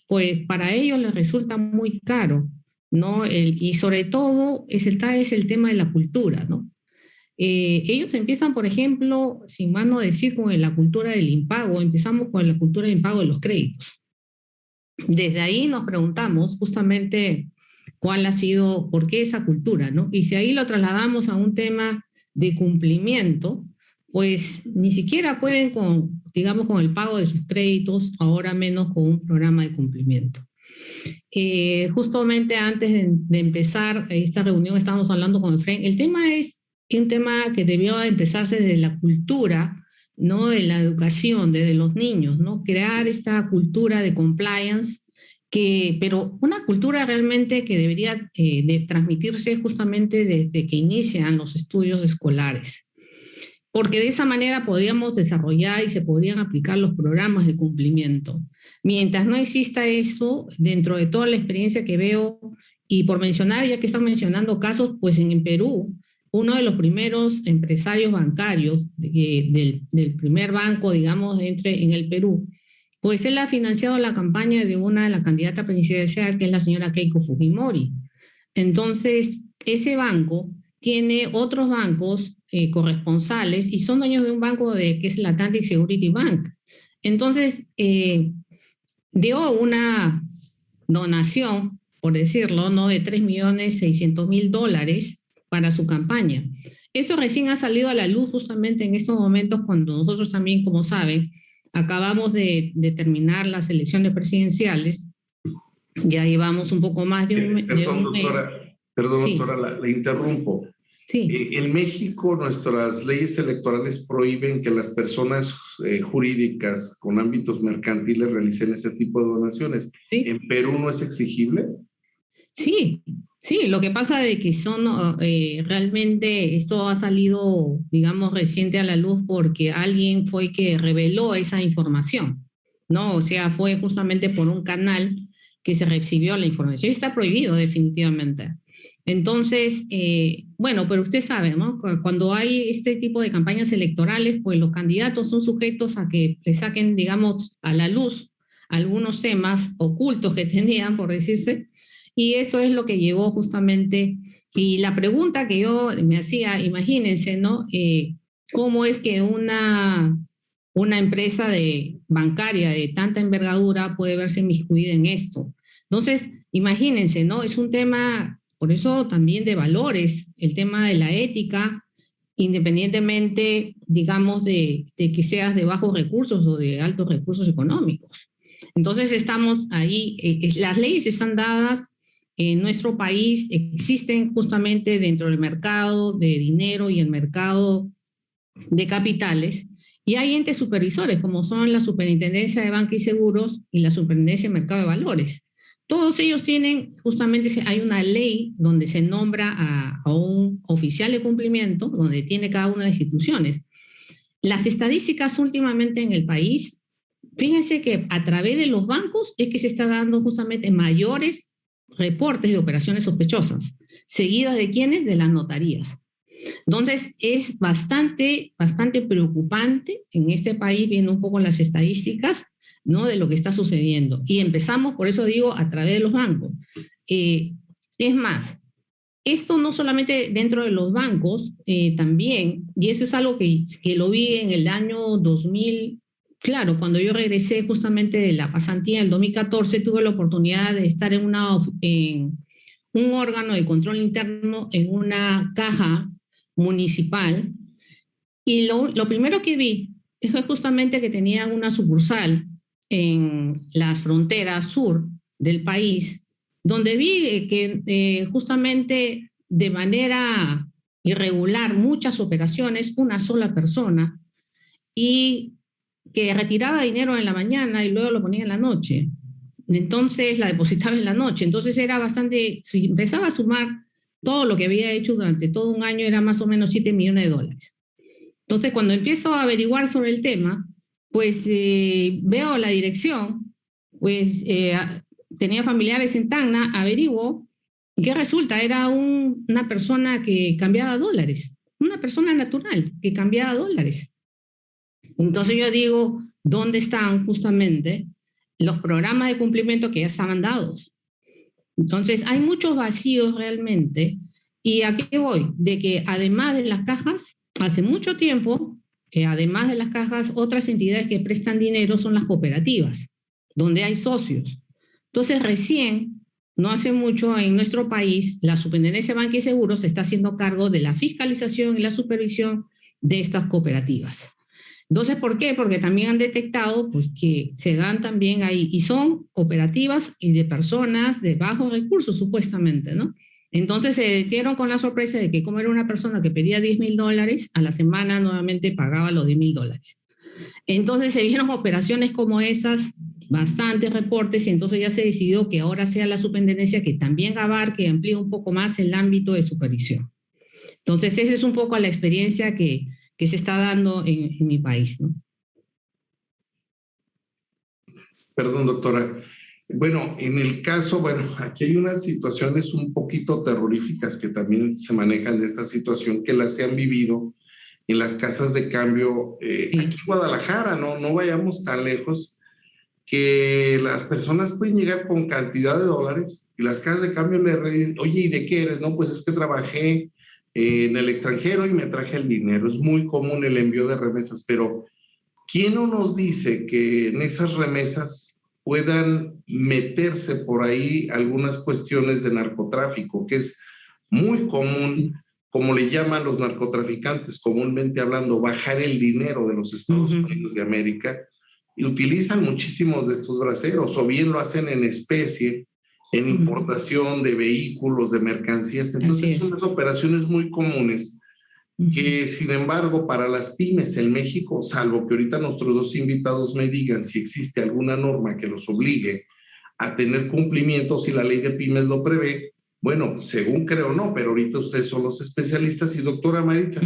pues para ellos les resulta muy caro, ¿no? Y sobre todo es el tema de la cultura, ¿no? Ellos empiezan, por ejemplo, sin más no decir, con la cultura del impago. Empezamos con la cultura del impago de los créditos. Desde ahí nos preguntamos justamente cuál ha sido, por qué esa cultura, ¿no? Y si ahí lo trasladamos a un tema de cumplimiento, pues ni siquiera pueden con el pago de sus créditos, ahora menos con un programa de cumplimiento. Justamente antes de empezar esta reunión estábamos hablando con Efren. El tema es un tema que debió empezarse desde la cultura, ¿no? De la educación, desde los niños, ¿no? Crear esta cultura de compliance, pero una cultura realmente que debería de transmitirse justamente desde que inician los estudios escolares, porque de esa manera podríamos desarrollar y se podrían aplicar los programas de cumplimiento. Mientras no exista eso, dentro de toda la experiencia que veo, y por mencionar, ya que están mencionando casos, pues en Perú, uno de los primeros empresarios bancarios del primer banco, digamos, en el Perú, pues él ha financiado la campaña de la candidata presidencial, que es la señora Keiko Fujimori. Entonces, ese banco tiene otros bancos corresponsales, y son dueños de un banco que es el Atlantic Security Bank. Entonces, dio una donación, por decirlo, ¿no?, de $3.600.000 para su campaña. Eso recién ha salido a la luz justamente en estos momentos, cuando nosotros también, como saben, acabamos de terminar las elecciones presidenciales. Ya llevamos un poco más de un mes. Perdón, sí. Doctora, la interrumpo. Sí. En México, nuestras leyes electorales prohíben que las personas jurídicas con ámbitos mercantiles realicen ese tipo de donaciones. ¿Sí? ¿En Perú no es exigible? Sí. Sí, lo que pasa es que realmente esto ha salido, digamos, reciente a la luz, porque alguien fue que reveló esa información, ¿no? O sea, fue justamente por un canal que se recibió la información. Está prohibido definitivamente. Entonces, bueno, pero usted sabe, ¿no? Cuando hay este tipo de campañas electorales, pues los candidatos son sujetos a que le saquen, digamos, a la luz algunos temas ocultos que tenían, por decirse. Y eso es lo que llevó justamente, y la pregunta que yo me hacía, imagínense, ¿no? ¿Cómo es que una empresa bancaria de tanta envergadura puede verse inmiscuida en esto? Entonces, imagínense, ¿no? Es un tema, por eso también de valores, el tema de la ética, independientemente, digamos, de que seas de bajos recursos o de altos recursos económicos. Entonces, estamos ahí, las leyes están dadas. En nuestro país existen justamente dentro del mercado de dinero y el mercado de capitales, Y hay entes supervisores, como son la Superintendencia de Banca y Seguros y la Superintendencia de Mercado de Valores. Todos ellos tienen, justamente hay una ley donde se nombra a un oficial de cumplimiento, donde tiene cada una de las instituciones. Las estadísticas últimamente en el país, fíjense que a través de los bancos es que se está dando justamente mayores reportes de operaciones sospechosas, seguidas de ¿quiénes? De las notarías. Entonces, es bastante preocupante en este país, viendo un poco las estadísticas, ¿no? De lo que está sucediendo. Y empezamos, por eso digo, a través de los bancos. Es más, esto no solamente dentro de los bancos, también, y eso es algo que lo vi en el año 2000, claro, cuando yo regresé justamente de la pasantía en el 2014, tuve la oportunidad de estar en un órgano de control interno, en una caja municipal, y lo primero que vi es justamente que tenían una sucursal en la frontera sur del país, donde vi que justamente de manera irregular muchas operaciones, una sola persona, y que retiraba dinero en la mañana y luego lo ponía en la noche. Entonces la depositaba en la noche. Entonces era bastante, si empezaba a sumar todo lo que había hecho durante todo un año, era más o menos $7 millones. Entonces cuando empiezo a averiguar sobre el tema, pues veo la dirección, pues tenía familiares en Tacna, averiguo, y ¿qué resulta? Era una persona que cambiaba dólares, una persona natural que cambiaba dólares. Entonces yo digo, ¿dónde están justamente los programas de cumplimiento que ya estaban dados? Entonces hay muchos vacíos realmente. ¿Y a qué voy? De que además de las cajas, hace mucho tiempo, además de las cajas, otras entidades que prestan dinero son las cooperativas, donde hay socios. Entonces recién, no hace mucho, en nuestro país, la Superintendencia de Banca y Seguros se está haciendo cargo de la fiscalización y la supervisión de estas cooperativas. Entonces, ¿por qué? Porque también han detectado pues, que se dan también ahí, y son cooperativas y de personas de bajos recursos, supuestamente, ¿no? Entonces se dieron con la sorpresa de que como era una persona que pedía $10,000, a la semana nuevamente pagaba los $10,000. Entonces se vieron operaciones como esas, bastantes reportes, y entonces ya se decidió que ahora sea la superintendencia que también abarque y amplíe un poco más el ámbito de supervisión. Entonces esa es un poco la experiencia que se está dando en mi país, ¿no? Perdón, doctora. Bueno, en el caso, aquí hay unas situaciones un poquito terroríficas que también se manejan de esta situación, que las se han vivido en las casas de cambio aquí en Guadalajara, no vayamos tan lejos, que las personas pueden llegar con cantidad de dólares y las casas de cambio le dicen, oye, ¿y de qué eres? No, pues es que trabajé en el extranjero y me traje el dinero. Es muy común el envío de remesas, pero ¿quién no nos dice que en esas remesas puedan meterse por ahí algunas cuestiones de narcotráfico, que es muy común, como le llaman los narcotraficantes comúnmente hablando, bajar el dinero de los Estados Unidos de América, y utilizan muchísimos de estos braceros, o bien lo hacen en especie, en importación de vehículos, de mercancías. Entonces son unas operaciones muy comunes que, sin embargo, para las pymes en México, salvo que ahorita nuestros dos invitados me digan si existe alguna norma que los obligue a tener cumplimiento, si la ley de pymes lo prevé, bueno, según creo no, pero ahorita ustedes son los especialistas. Y doctora Maritza,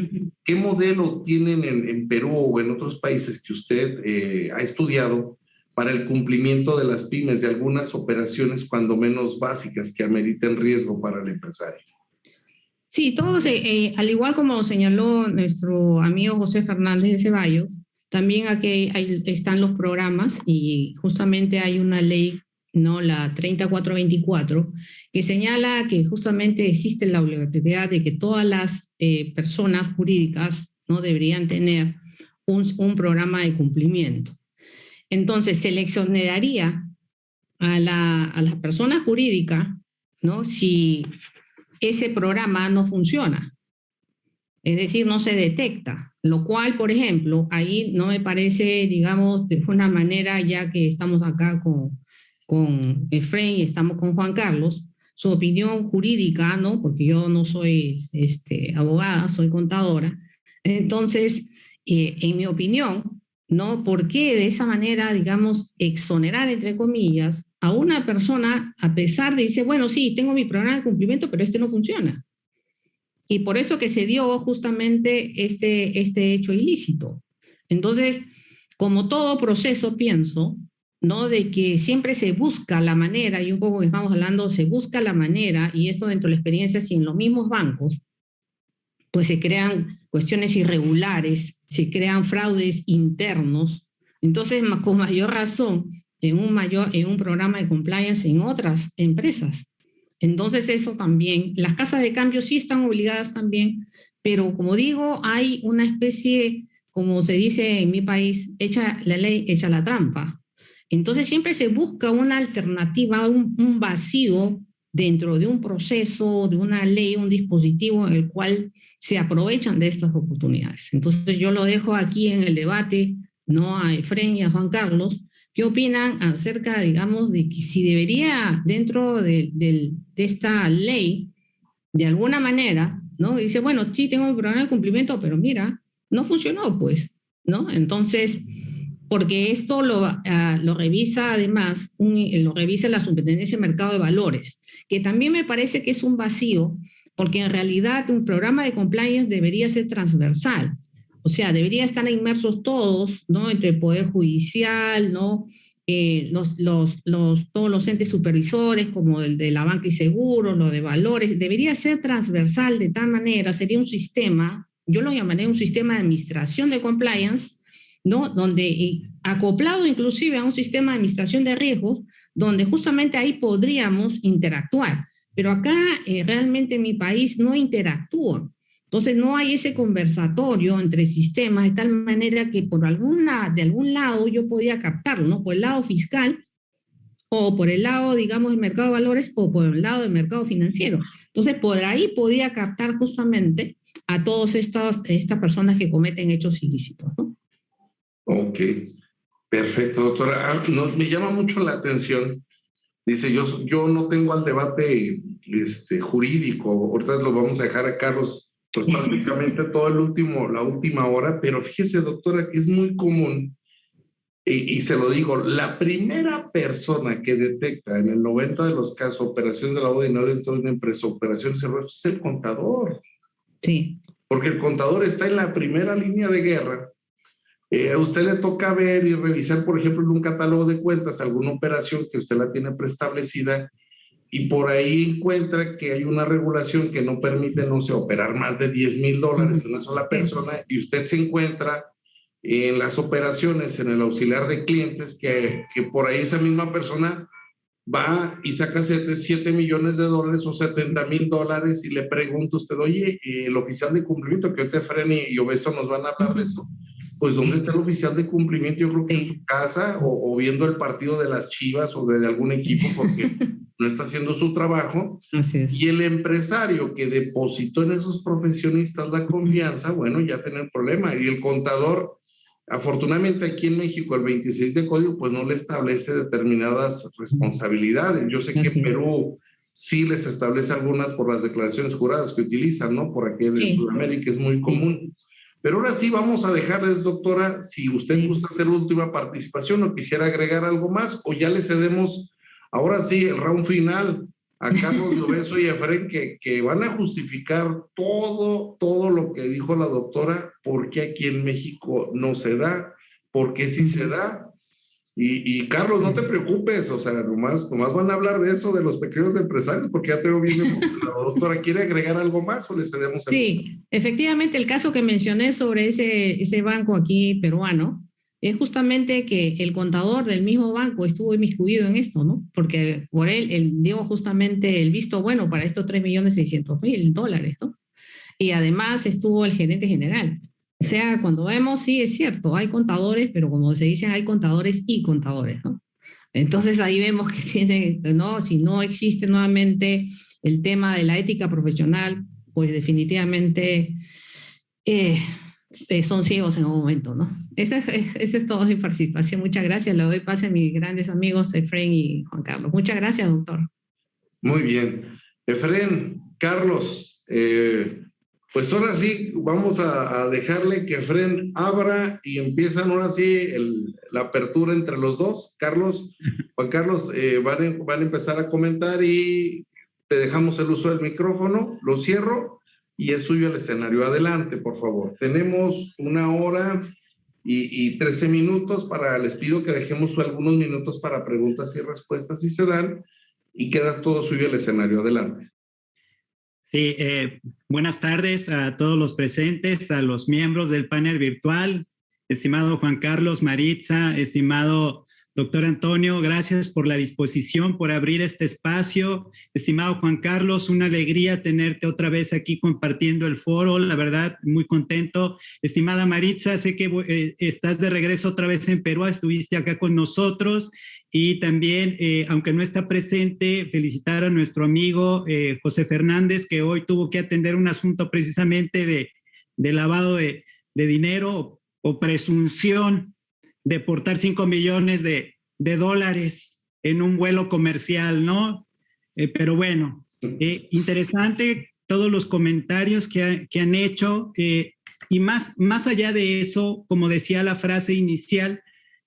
¿qué modelo tienen en Perú o en otros países que usted ha estudiado para el cumplimiento de las pymes de algunas operaciones, cuando menos básicas, que ameriten riesgo para el empresario? Sí, todos, al igual como señaló nuestro amigo José Fernández de Ceballos, también aquí están los programas, y justamente hay una ley, ¿no? La 3424, que señala que justamente existe la obligatoriedad de que todas las personas jurídicas, ¿no? Deberían tener un programa de cumplimiento. Entonces, se le exoneraría a la persona jurídica, ¿no? Si ese programa no funciona, es decir, no se detecta, lo cual, por ejemplo, ahí no me parece, digamos, de una manera, ya que estamos acá con Efraín y estamos con Juan Carlos, su opinión jurídica, ¿no? Porque yo no soy abogada, soy contadora. Entonces, en mi opinión, ¿no? ¿Por qué de esa manera, digamos, exonerar, entre comillas, a una persona a pesar de decir, bueno, sí, tengo mi programa de cumplimiento, pero este no funciona? Y por eso que se dio justamente este hecho ilícito. Entonces, como todo proceso, pienso, ¿no? De que siempre se busca la manera, y un poco que estamos hablando, se busca la manera, y eso dentro de la experiencia, si en los mismos bancos, pues se crean cuestiones irregulares, se crean fraudes internos, entonces con mayor razón en un programa de compliance en otras empresas. Entonces eso también, las casas de cambio sí están obligadas también, pero como digo, hay una especie, como se dice en mi país, hecha la ley, hecha la trampa. Entonces siempre se busca una alternativa, un vacío dentro de un proceso, de una ley, un dispositivo en el cual se aprovechan de estas oportunidades. Entonces yo lo dejo aquí en el debate, no a Efren y a Juan Carlos. ¿Qué opinan acerca, digamos, de que si debería dentro de esta ley, de alguna manera, ¿no? Dice, bueno, sí tengo mi programa de cumplimiento, pero mira, no funcionó, pues, ¿no? Entonces, porque esto lo revisa además, lo revisa la Superintendencia de Mercado de Valores, que también me parece que es un vacío, porque en realidad un programa de compliance debería ser transversal. O sea, debería estar inmersos todos, ¿no? Entre el Poder Judicial, ¿no? Todos los entes supervisores, como el de la banca y seguros, lo de valores, debería ser transversal de tal manera, sería un sistema, yo lo llamaría un sistema de administración de compliance, ¿no? Donde acoplado inclusive a un sistema de administración de riesgos, donde justamente ahí podríamos interactuar. Pero acá realmente en mi país no interactúan. Entonces no hay ese conversatorio entre sistemas de tal manera que de algún lado yo podía captarlo, ¿no? Por el lado fiscal o por el lado, digamos, del mercado de valores o por el lado del mercado financiero. Entonces por ahí podía captar justamente a todas estas personas que cometen hechos ilícitos, ¿no? Ok, perfecto, doctora. Me llama mucho la atención. Dice, yo no tengo al debate jurídico, ahorita lo vamos a dejar a Carlos, pues prácticamente todo la última hora, pero fíjese, doctora, que es muy común, y se lo digo, la primera persona que detecta en el 90 de los casos operaciones de lavado de dinero dentro de una empresa, operaciones erróneas, es el contador. Sí. Porque el contador está en la primera línea de guerra. A usted le toca ver y revisar, por ejemplo, en un catálogo de cuentas alguna operación que usted la tiene preestablecida y por ahí encuentra que hay una regulación que no permite, no sé, operar más de $10,000 en una sola persona y usted se encuentra en las operaciones, en el auxiliar de clientes, que por ahí esa misma persona va y saca $7 millones o $70,000 y le pregunta a usted, oye, el oficial de cumplimiento, que ahorita Efren y Obeso nos van a hablar de eso, pues ¿dónde está el oficial de cumplimiento? Yo creo que en su casa o viendo el partido de las Chivas o de algún equipo porque no está haciendo su trabajo. Así es. Y el empresario que depositó en esos profesionistas la confianza, bueno, ya tiene el problema. Y el contador, afortunadamente aquí en México el 26 de código pues no le establece determinadas responsabilidades. Yo sé que en Perú sí les establece algunas por las declaraciones juradas que utilizan, ¿no? Por aquí en Sudamérica es muy común. Pero ahora sí vamos a dejarles, doctora, si usted gusta hacer la última participación o quisiera agregar algo más, o ya le cedemos, ahora sí, el round final a Carlos Lloveso y a Efren, que van a justificar todo lo que dijo la doctora, por qué aquí en México no se da, por qué sí se da. Y Carlos, no te preocupes, o sea, nomás van a hablar de eso, de los pequeños empresarios, porque ya tengo bien, la doctora, ¿quiere agregar algo más o le cedemos? Sí, efectivamente, el caso que mencioné sobre ese banco aquí peruano, es justamente que el contador del mismo banco estuvo inmiscuido en esto, ¿no? Porque por él dio justamente el visto bueno para estos $3,600,000, ¿no? Y además estuvo el gerente general. O sea, cuando vemos, sí, es cierto, hay contadores, pero como se dicen, hay contadores y contadores, ¿no? Entonces ahí vemos que ¿no? Si no existe nuevamente el tema de la ética profesional, pues definitivamente son ciegos en un momento, ¿no? Esa es toda mi participación. Muchas gracias. Le doy pase a mis grandes amigos Efren y Juan Carlos. Muchas gracias, doctor. Muy bien. Efren, Carlos, Pues ahora sí, vamos a dejarle que Fren abra y empiezan ahora sí la apertura entre los dos. Juan Carlos, van a empezar a comentar y te dejamos el uso del micrófono, lo cierro y es suyo el escenario. Adelante, por favor. Tenemos 1 hora y 13 minutos les pido que dejemos algunos minutos para preguntas y respuestas si se dan y queda todo suyo el escenario. Adelante. Sí, buenas tardes a todos los presentes, a los miembros del panel virtual, estimado Juan Carlos, Maritza, estimado doctor Antonio, gracias por la disposición, por abrir este espacio. Estimado Juan Carlos, una alegría tenerte otra vez aquí compartiendo el foro, la verdad, muy contento. Estimada Maritza, sé que estás de regreso otra vez en Perú, estuviste acá con nosotros. Y también, aunque no está presente, felicitar a nuestro amigo José Fernández, que hoy tuvo que atender un asunto precisamente de lavado de dinero o presunción de portar 5 millones de dólares en un vuelo comercial, ¿no? Pero bueno, interesante todos los comentarios que han hecho. Y más allá de eso, como decía la frase inicial,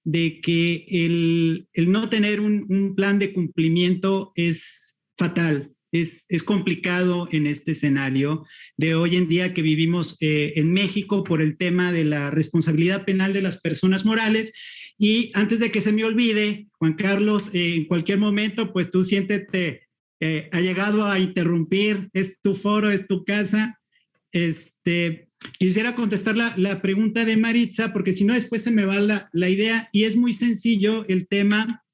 de que el no tener un plan de cumplimiento es fatal, es complicado en este escenario de hoy en día que vivimos en México por el tema de la responsabilidad penal de las personas morales. Y antes de que se me olvide, Juan Carlos, en cualquier momento, pues tú siéntete allegado a interrumpir, es tu foro, es tu casa. Quisiera contestar la pregunta de Maritza, porque si no después se me va la idea, y es muy sencillo el tema,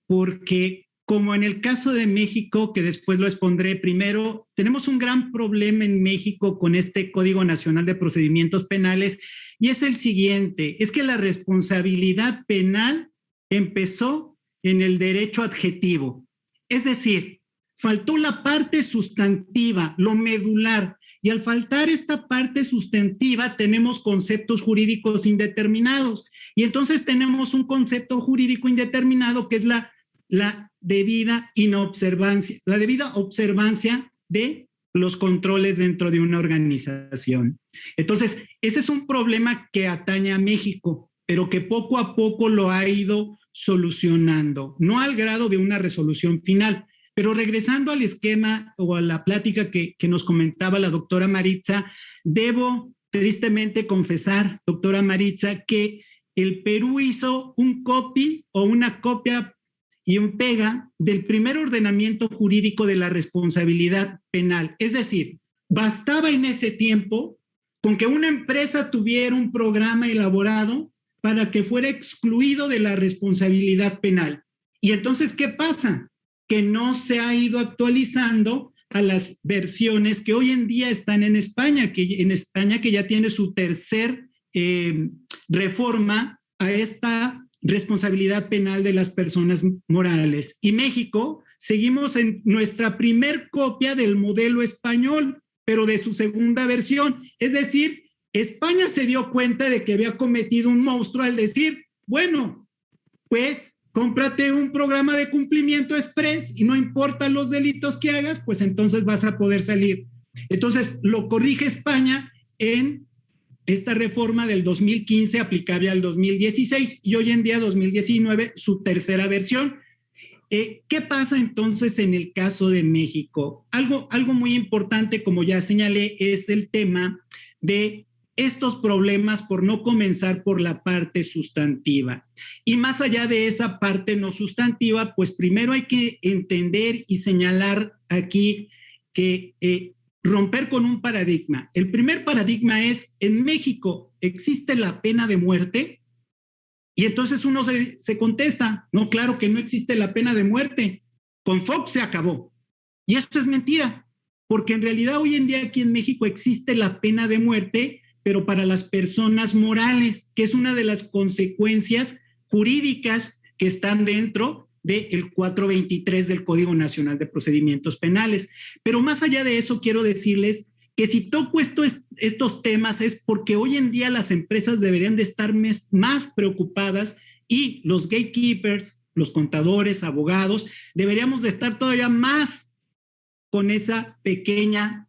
porque como en el caso de México, que después lo expondré primero, tenemos un gran problema en México con este Código Nacional de Procedimientos Penales, y es el siguiente, es que la responsabilidad penal empezó en el derecho adjetivo, es decir, faltó la parte sustantiva, lo medular. Y al faltar esta parte sustantiva, tenemos conceptos jurídicos indeterminados. Y entonces tenemos un concepto jurídico indeterminado que es la debida inobservancia, la debida observancia de los controles dentro de una organización. Entonces, ese es un problema que atañe a México, pero que poco a poco lo ha ido solucionando, no al grado de una resolución final. Pero regresando al esquema o a la plática que nos comentaba la doctora Maritza, debo tristemente confesar, doctora Maritza, que el Perú hizo un copy o una copia y un pega del primer ordenamiento jurídico de la responsabilidad penal. Es decir, bastaba en ese tiempo con que una empresa tuviera un programa elaborado para que fuera excluido de la responsabilidad penal. Y entonces, ¿qué pasa? Que no se ha ido actualizando a las versiones que hoy en día están en España, que ya tiene su tercer reforma a esta responsabilidad penal de las personas morales. Y México, seguimos en nuestra primer copia del modelo español, pero de su segunda versión. Es decir, España se dio cuenta de que había cometido un monstruo al decir, bueno, pues cómprate un programa de cumplimiento express y no importa los delitos que hagas, pues entonces vas a poder salir. Entonces lo corrige España en esta reforma del 2015 aplicable al 2016 y hoy en día 2019 su tercera versión. ¿Qué pasa entonces en el caso de México? Algo muy importante, como ya señalé, es el tema de estos problemas por no comenzar por la parte sustantiva. Y más allá de esa parte no sustantiva, pues primero hay que entender y señalar aquí que romper con un paradigma. El primer paradigma es, en México existe la pena de muerte, y entonces uno se contesta, no, claro que no existe la pena de muerte, con Fox se acabó. Y esto es mentira, porque en realidad hoy en día aquí en México existe la pena de muerte, pero para las personas morales, que es una de las consecuencias jurídicas que están dentro del 423 del Código Nacional de Procedimientos Penales. Pero más allá de eso, quiero decirles que si toco estos temas es porque hoy en día las empresas deberían de estar más preocupadas y los gatekeepers, los contadores, abogados, deberíamos de estar todavía más con esa pequeña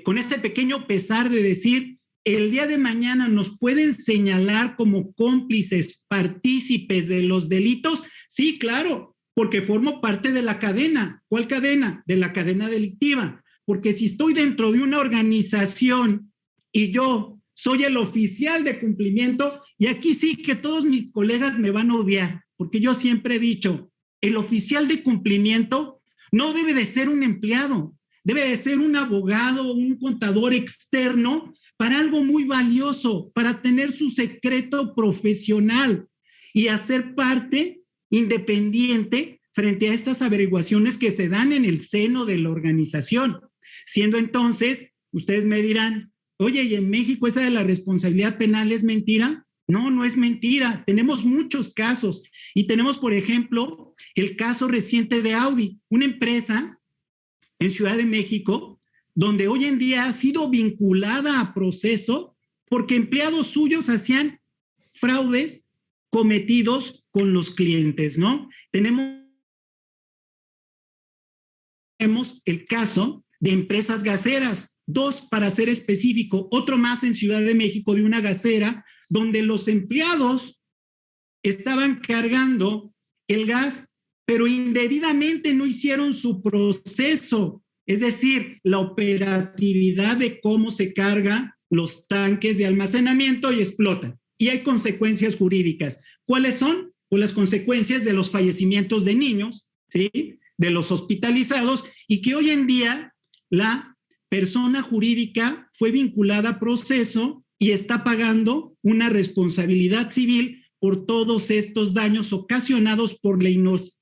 con ese pequeño pesar de decir, el día de mañana nos pueden señalar como cómplices, partícipes de los delitos. Sí, claro, porque formo parte de la cadena. ¿Cuál cadena? De la cadena delictiva. Porque si estoy dentro de una organización y yo soy el oficial de cumplimiento, y aquí sí que todos mis colegas me van a odiar, porque yo siempre he dicho, el oficial de cumplimiento no debe de ser un empleado, debe de ser un abogado, un contador externo para algo muy valioso, para tener su secreto profesional y hacer parte independiente frente a estas averiguaciones que se dan en el seno de la organización. Siendo entonces, ustedes me dirán, oye, ¿y en México esa de la responsabilidad penal es mentira? No, no es mentira. Tenemos muchos casos y tenemos, por ejemplo, el caso reciente de Audi, una empresa en Ciudad de México, donde hoy en día ha sido vinculada a proceso porque empleados suyos hacían fraudes cometidos con los clientes, ¿no? Tenemos el caso de empresas gaseras, 2 para ser específico, otro más en Ciudad de México de una gasera donde los empleados estaban cargando el gas, pero indebidamente no hicieron su proceso, es decir, la operatividad de cómo se cargan los tanques de almacenamiento y explotan. Y hay consecuencias jurídicas. ¿Cuáles son? Pues las consecuencias de los fallecimientos de niños, ¿sí? De los hospitalizados, y que hoy en día la persona jurídica fue vinculada a proceso y está pagando una responsabilidad civil por todos estos daños ocasionados por la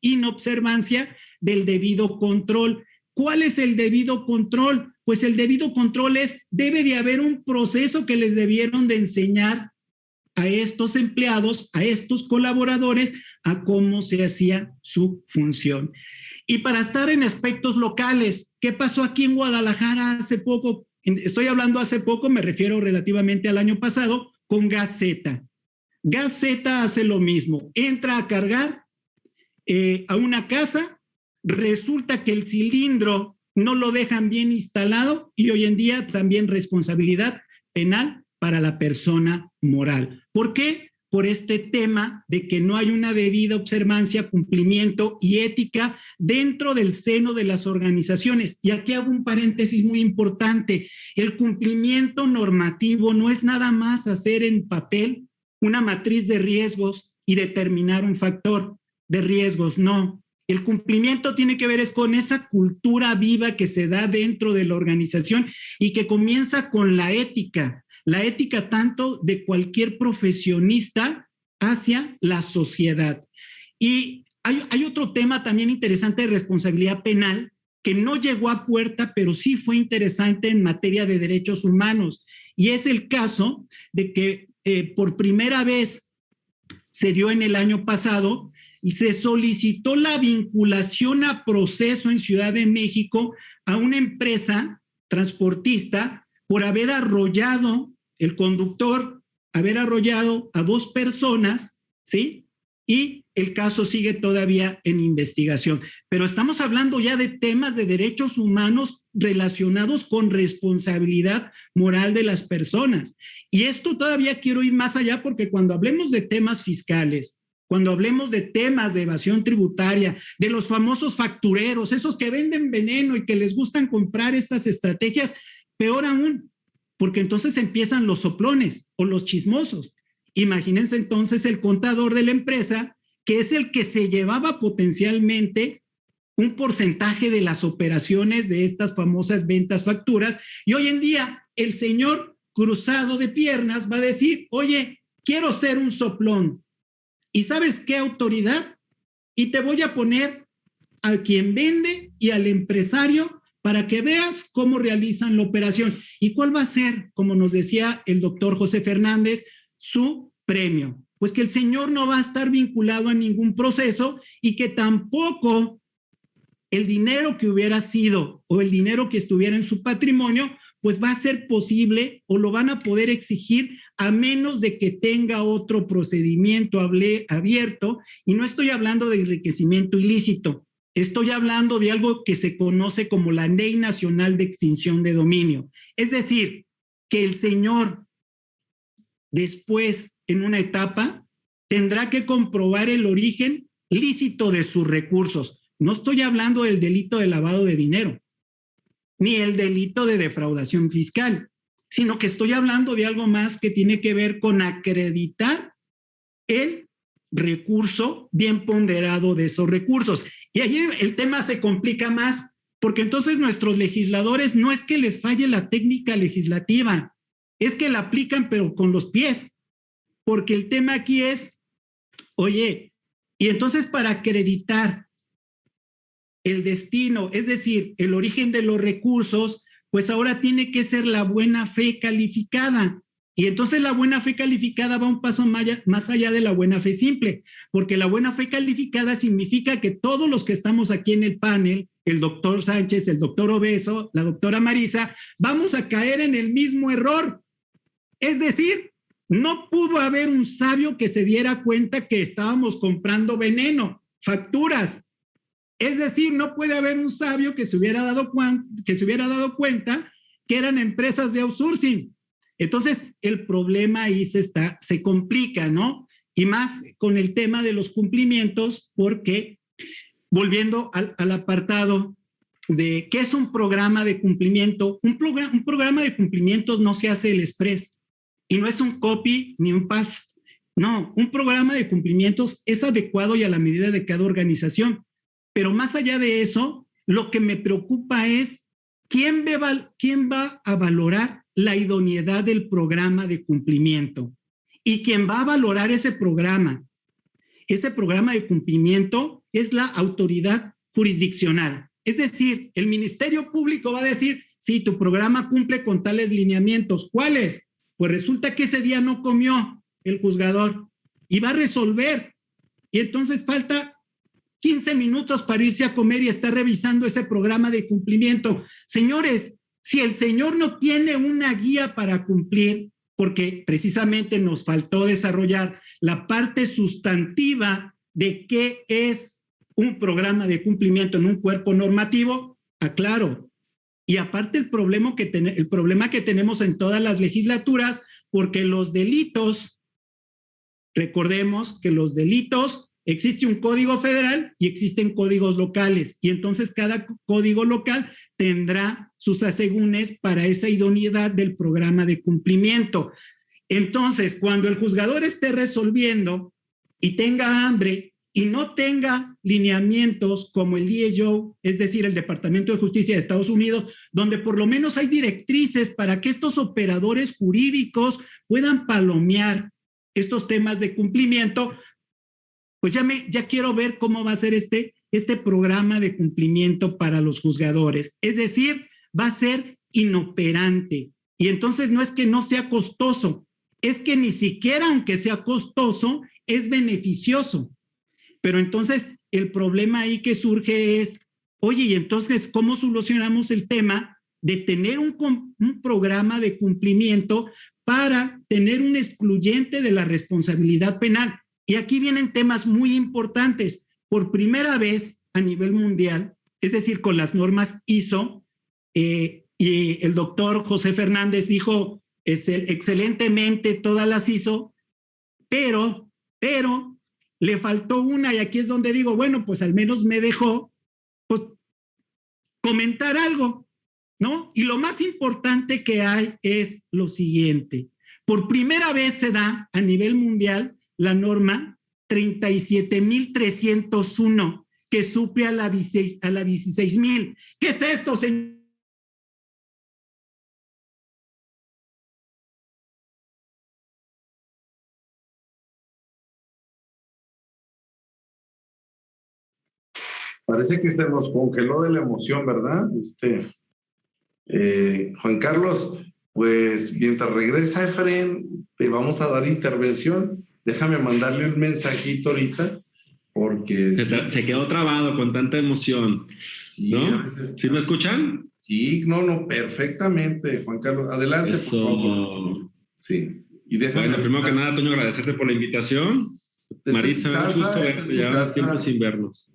inobservancia del debido control. ¿Cuál es el debido control? Pues el debido control debe de haber un proceso que les debieron de enseñar a estos empleados, a estos colaboradores, a cómo se hacía su función. Y para estar en aspectos locales, ¿qué pasó aquí en Guadalajara hace poco? Estoy hablando hace poco, me refiero relativamente al año pasado, con Gaceta. Gaceta hace lo mismo, entra a cargar a una casa, resulta que el cilindro no lo dejan bien instalado y hoy en día también responsabilidad penal para la persona moral. ¿Por qué? Por este tema de que no hay una debida observancia, cumplimiento y ética dentro del seno de las organizaciones. Y aquí hago un paréntesis muy importante. El cumplimiento normativo no es nada más hacer en papel una matriz de riesgos y determinar un factor de riesgos, no. El cumplimiento tiene que ver con esa cultura viva que se da dentro de la organización y que comienza con la ética tanto de cualquier profesionista hacia la sociedad. Y hay otro tema también interesante de responsabilidad penal que no llegó a puerta, pero sí fue interesante en materia de derechos humanos. Y es el caso de que por primera vez se dio en el año pasado y se solicitó la vinculación a proceso en Ciudad de México a una empresa transportista por haber arrollado el conductor, haber arrollado a 2 personas, ¿sí? Y el caso sigue todavía en investigación. Pero estamos hablando ya de temas de derechos humanos relacionados con responsabilidad moral de las personas. Y esto todavía quiero ir más allá porque cuando hablemos de temas fiscales, cuando hablemos de temas de evasión tributaria, de los famosos factureros, esos que venden veneno y que les gustan comprar estas estrategias, peor aún, porque entonces empiezan los soplones o los chismosos. Imagínense entonces el contador de la empresa, que es el que se llevaba potencialmente un porcentaje de las operaciones de estas famosas ventas facturas, y hoy en día el señor cruzado de piernas va a decir, oye, quiero ser un soplón. ¿Y sabes qué autoridad? Y te voy a poner a quien vende y al empresario para que veas cómo realizan la operación. ¿Y cuál va a ser, como nos decía el doctor José Fernández, su premio? Pues que el señor no va a estar vinculado a ningún proceso y que tampoco el dinero que hubiera sido o el dinero que estuviera en su patrimonio, pues va a ser posible o lo van a poder exigir a menos de que tenga otro procedimiento abierto. Y no estoy hablando de enriquecimiento ilícito, estoy hablando de algo que se conoce como la Ley Nacional de Extinción de Dominio. Es decir, que el señor después, en una etapa, tendrá que comprobar el origen lícito de sus recursos. No estoy hablando del delito de lavado de dinero, ni el delito de defraudación fiscal, sino que estoy hablando de algo más que tiene que ver con acreditar el recurso bien ponderado de esos recursos. Y ahí el tema se complica más, porque entonces nuestros legisladores no es que les falle la técnica legislativa, es que la aplican pero con los pies, porque el tema aquí es, oye, y entonces para acreditar el destino, es decir, el origen de los recursos, pues ahora tiene que ser la buena fe calificada. Y entonces la buena fe calificada va un paso más allá de la buena fe simple, porque la buena fe calificada significa que todos los que estamos aquí en el panel, el doctor Sánchez, el doctor Obeso, la doctora Marisa, vamos a caer en el mismo error. Es decir, no pudo haber un sabio que se diera cuenta que estábamos comprando veneno, facturas. Es decir, no puede haber un sabio que se hubiera dado cuenta que eran empresas de outsourcing. Entonces, el problema ahí se complica, ¿no? Y más con el tema de los cumplimientos, porque volviendo al apartado de qué es un programa de cumplimiento, un programa de cumplimientos no se hace el express y no es un copy ni un paste. No, un programa de cumplimientos es adecuado y a la medida de cada organización. Pero más allá de eso, lo que me preocupa es quién va a valorar la idoneidad del programa de cumplimiento. Y quien va a valorar ese programa de cumplimiento es la autoridad jurisdiccional. Es decir, el Ministerio Público va a decir, sí, tu programa cumple con tales lineamientos. ¿Cuáles? Pues resulta que ese día no comió el juzgador y va a resolver. Y entonces falta 15 minutos para irse a comer y estar revisando ese programa de cumplimiento. Señores, si el señor no tiene una guía para cumplir, porque precisamente nos faltó desarrollar la parte sustantiva de qué es un programa de cumplimiento en un cuerpo normativo, aclaro. Y aparte el problema que tenemos en todas las legislaturas, porque los delitos, recordemos que los delitos, existe un código federal y existen códigos locales, y entonces cada código local tendrá sus asegúnes para esa idoneidad del programa de cumplimiento. Entonces, cuando el juzgador esté resolviendo y tenga hambre y no tenga lineamientos como el DJO, es decir, el Departamento de Justicia de Estados Unidos, donde por lo menos hay directrices para que estos operadores jurídicos puedan palomear estos temas de cumplimiento, pues ya quiero ver cómo va a ser este programa de cumplimiento para los juzgadores. Es decir, va a ser inoperante. Y entonces no es que no sea costoso, es que ni siquiera aunque sea costoso, es beneficioso. Pero entonces el problema ahí que surge es, oye, y entonces, ¿cómo solucionamos el tema de tener un programa de cumplimiento para tener un excluyente de la responsabilidad penal? Y aquí vienen temas muy importantes. Por primera vez a nivel mundial, es decir, con las normas ISO, y el doctor José Fernández dijo excelentemente todas las ISO, pero le faltó una, y aquí es donde digo, bueno, pues al menos me dejó pues, comentar algo, ¿no? Y lo más importante que hay es lo siguiente. Por primera vez se da a nivel mundial la norma 37.301, que suple a la 16.000. ¿Qué es esto, señor? Parece que se nos congeló de la emoción, ¿verdad? Juan Carlos, pues mientras regresa Efren, te vamos a dar intervención. Déjame mandarle un mensajito ahorita, porque... Se quedó trabado con tanta emoción, ¿no? ¿Sí me escuchan? Sí, no, perfectamente, Juan Carlos. Adelante, Eso. por favor. Sí. Y déjame... Bueno, primero que nada, Toño, agradecerte por la invitación. Maritza, me da mucho gusto verte, ya tiempo sin vernos.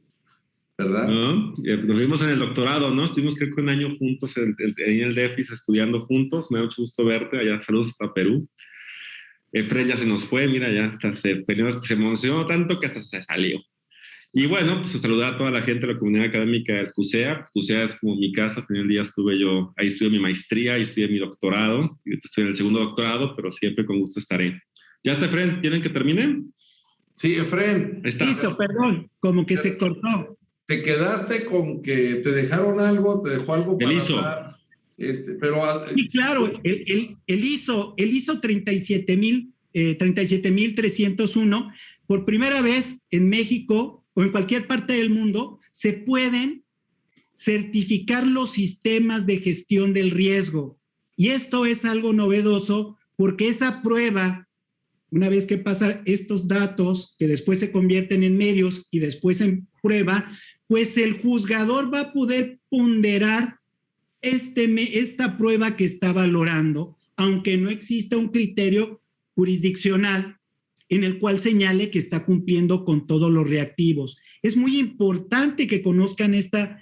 ¿verdad? ¿No? Nos vimos en el doctorado, ¿no? Estuvimos creo que un año juntos en el DEFIS estudiando juntos. Me da mucho gusto verte. Allá, saludos hasta Perú. Fred ya se nos fue, mira, ya hasta se emocionó tanto que hasta se salió. Y bueno, pues saludar a toda la gente de la comunidad académica del CUSEA. CUSEA es como mi casa. Al final del día ahí estudié mi maestría, ahí estudié mi doctorado. Y estoy en el segundo doctorado, pero siempre con gusto estaré. ¿Ya está, Efren? ¿Quieren que termine? Sí, Efren. Listo, perdón, como que se cortó. Te quedaste con que te dejaron algo, te dejó algo para ISO. hablar. Pero sí, claro, el ISO 37301, por primera vez en México o en cualquier parte del mundo, se pueden certificar los sistemas de gestión del riesgo. Y esto es algo novedoso porque esa prueba, una vez que pasan estos datos, que después se convierten en medios y después en prueba, pues el juzgador va a poder ponderar esta prueba que está valorando, aunque no exista un criterio jurisdiccional en el cual señale que está cumpliendo con todos los reactivos. Es muy importante que conozcan esta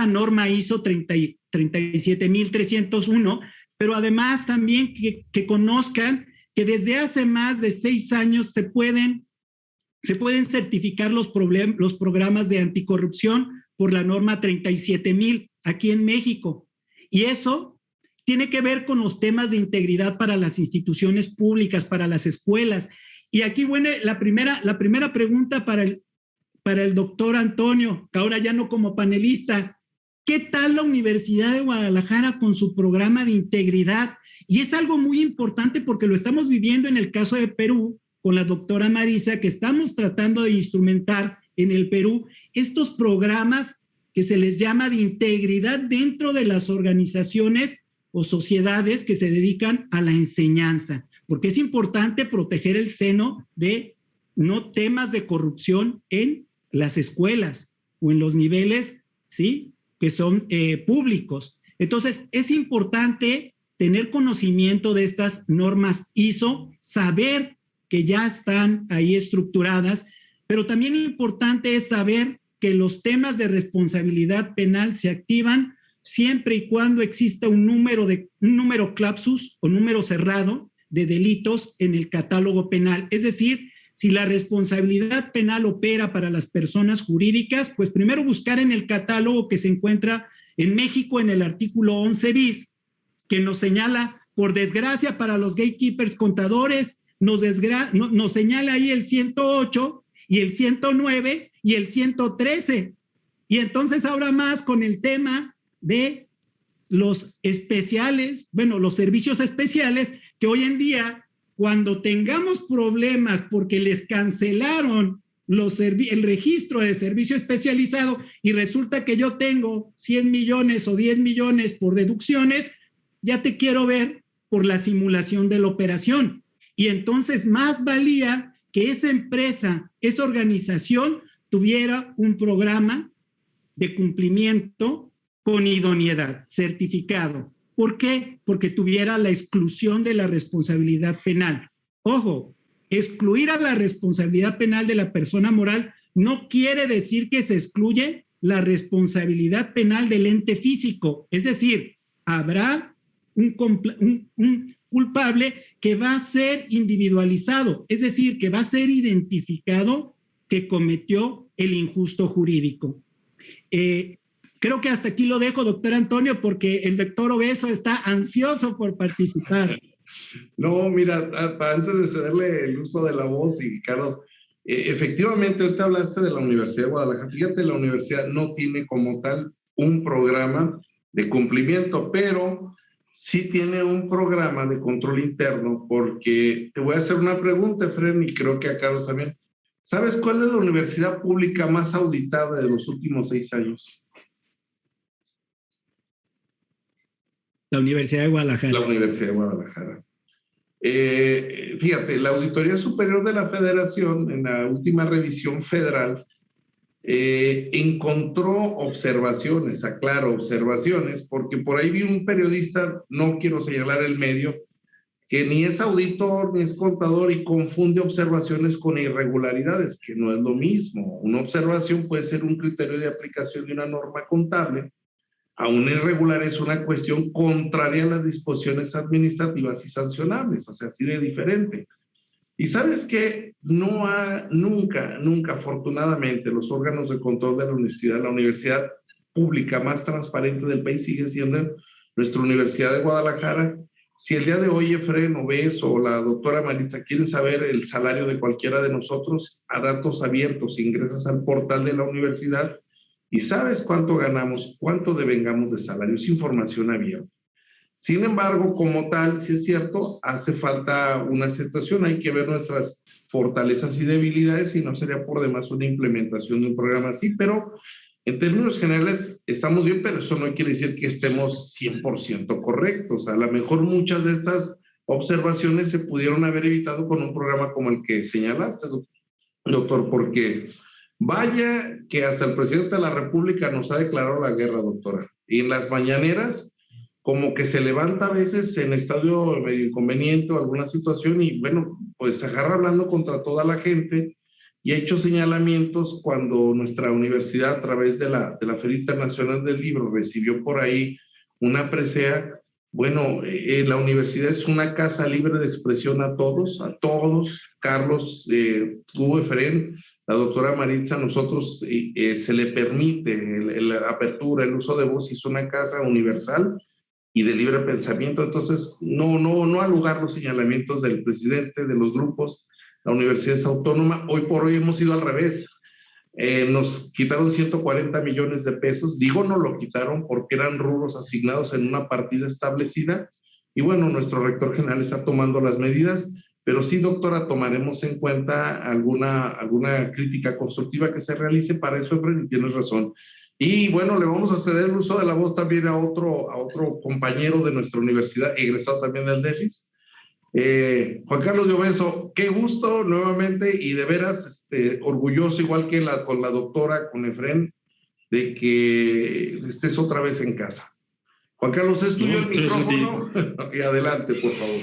norma ISO 37301, pero además también que conozcan que desde hace más de 6 años se pueden certificar los programas de anticorrupción por la norma 37,000 aquí en México. Y eso tiene que ver con los temas de integridad para las instituciones públicas, para las escuelas. Y aquí, bueno, la primera pregunta para el doctor Antonio, que ahora ya no como panelista. ¿Qué tal la Universidad de Guadalajara con su programa de integridad? Y es algo muy importante porque lo estamos viviendo en el caso de Perú, con la doctora Marisa, que estamos tratando de instrumentar en el Perú estos programas que se les llama de integridad dentro de las organizaciones o sociedades que se dedican a la enseñanza, porque es importante proteger el seno de no temas de corrupción en las escuelas o en los niveles, ¿sí?, que son públicos. Entonces, es importante tener conocimiento de estas normas ISO, saber que ya están ahí estructuradas, pero también importante es saber que los temas de responsabilidad penal se activan siempre y cuando exista un número clausus o número cerrado de delitos en el catálogo penal. Es decir, si la responsabilidad penal opera para las personas jurídicas, pues primero buscar en el catálogo que se encuentra en México en el artículo 11 bis, que nos señala, por desgracia para los gatekeepers contadores, nos señala ahí el 108 y el 109 y el 113. Y entonces ahora más con el tema de los especiales, bueno, los servicios especiales, que hoy en día, cuando tengamos problemas porque les cancelaron el registro de servicio especializado y resulta que yo tengo 100 millones o 10 millones por deducciones, ya te quiero ver por la simulación de la operación. Y entonces más valía que esa empresa, esa organización tuviera un programa de cumplimiento con idoneidad, certificado. ¿Por qué? Porque tuviera la exclusión de la responsabilidad penal. Ojo, excluir a la responsabilidad penal de la persona moral no quiere decir que se excluye la responsabilidad penal del ente físico. Es decir, habrá un culpable que va a ser individualizado, es decir, que va a ser identificado que cometió el injusto jurídico. Creo que hasta aquí lo dejo, doctor Antonio, porque el doctor Obeso está ansioso por participar. No, mira, antes de cederle el uso de la voz, y Carlos, efectivamente, ahorita hablaste de la Universidad de Guadalajara. Fíjate, la universidad no tiene como tal un programa de cumplimiento, pero sí tiene un programa de control interno, porque te voy a hacer una pregunta, Efren, y creo que a Carlos también. ¿Sabes cuál es la universidad pública más auditada de los últimos 6 años? La Universidad de Guadalajara. La Universidad de Guadalajara. Fíjate, la Auditoría Superior de la Federación, en la última revisión federal, encontró observaciones, aclaro, observaciones, porque por ahí vi un periodista, no quiero señalar el medio, que ni es auditor ni es contador y confunde observaciones con irregularidades, que no es lo mismo. Una observación puede ser un criterio de aplicación de una norma contable, a una irregular es una cuestión contraria a las disposiciones administrativas y sancionables, o sea, así de diferente. Y sabes que nunca, afortunadamente, los órganos de control de la universidad pública más transparente del país sigue siendo nuestra Universidad de Guadalajara. Si el día de hoy Efren Obes o la doctora Maritza quieren saber el salario de cualquiera de nosotros, a datos abiertos, ingresas al portal de la universidad y sabes cuánto ganamos, cuánto devengamos de salario, es información abierta. Sin embargo, como tal, sí es cierto, hace falta una aceptación, hay que ver nuestras fortalezas y debilidades y no sería por demás una implementación de un programa así, pero en términos generales estamos bien, pero eso no quiere decir que estemos 100% correctos. A lo mejor muchas de estas observaciones se pudieron haber evitado con un programa como el que señalaste, doctor, porque vaya que hasta el presidente de la República nos ha declarado la guerra, doctora. Y en las mañaneras, como que se levanta a veces en estadio medio inconveniente o alguna situación y bueno, pues se agarra hablando contra toda la gente y ha hecho señalamientos cuando nuestra universidad a través de la Feria Internacional del Libro recibió por ahí una presea. Bueno, la universidad es una casa libre de expresión a todos, Carlos, tú, Efren, la doctora Maritza, a nosotros se le permite la apertura, el uso de voz, y es una casa universal y de libre pensamiento, entonces no al lugar los señalamientos del presidente, de los grupos. La universidad es autónoma, hoy por hoy hemos ido al revés, nos quitaron 140 millones de pesos, digo no lo quitaron porque eran rubros asignados en una partida establecida, y bueno, nuestro rector general está tomando las medidas, pero sí, doctora, tomaremos en cuenta alguna crítica constructiva que se realice. Para eso, Efren, tienes razón. Y bueno, le vamos a ceder el uso de la voz también a otro compañero de nuestra universidad, egresado también del DEFIS. Juan Carlos Llobenzo, qué gusto nuevamente y de veras orgulloso, igual que con la doctora, con Efren, de que estés otra vez en casa. Juan Carlos, ¿es tuyo el micrófono? Y adelante, por favor.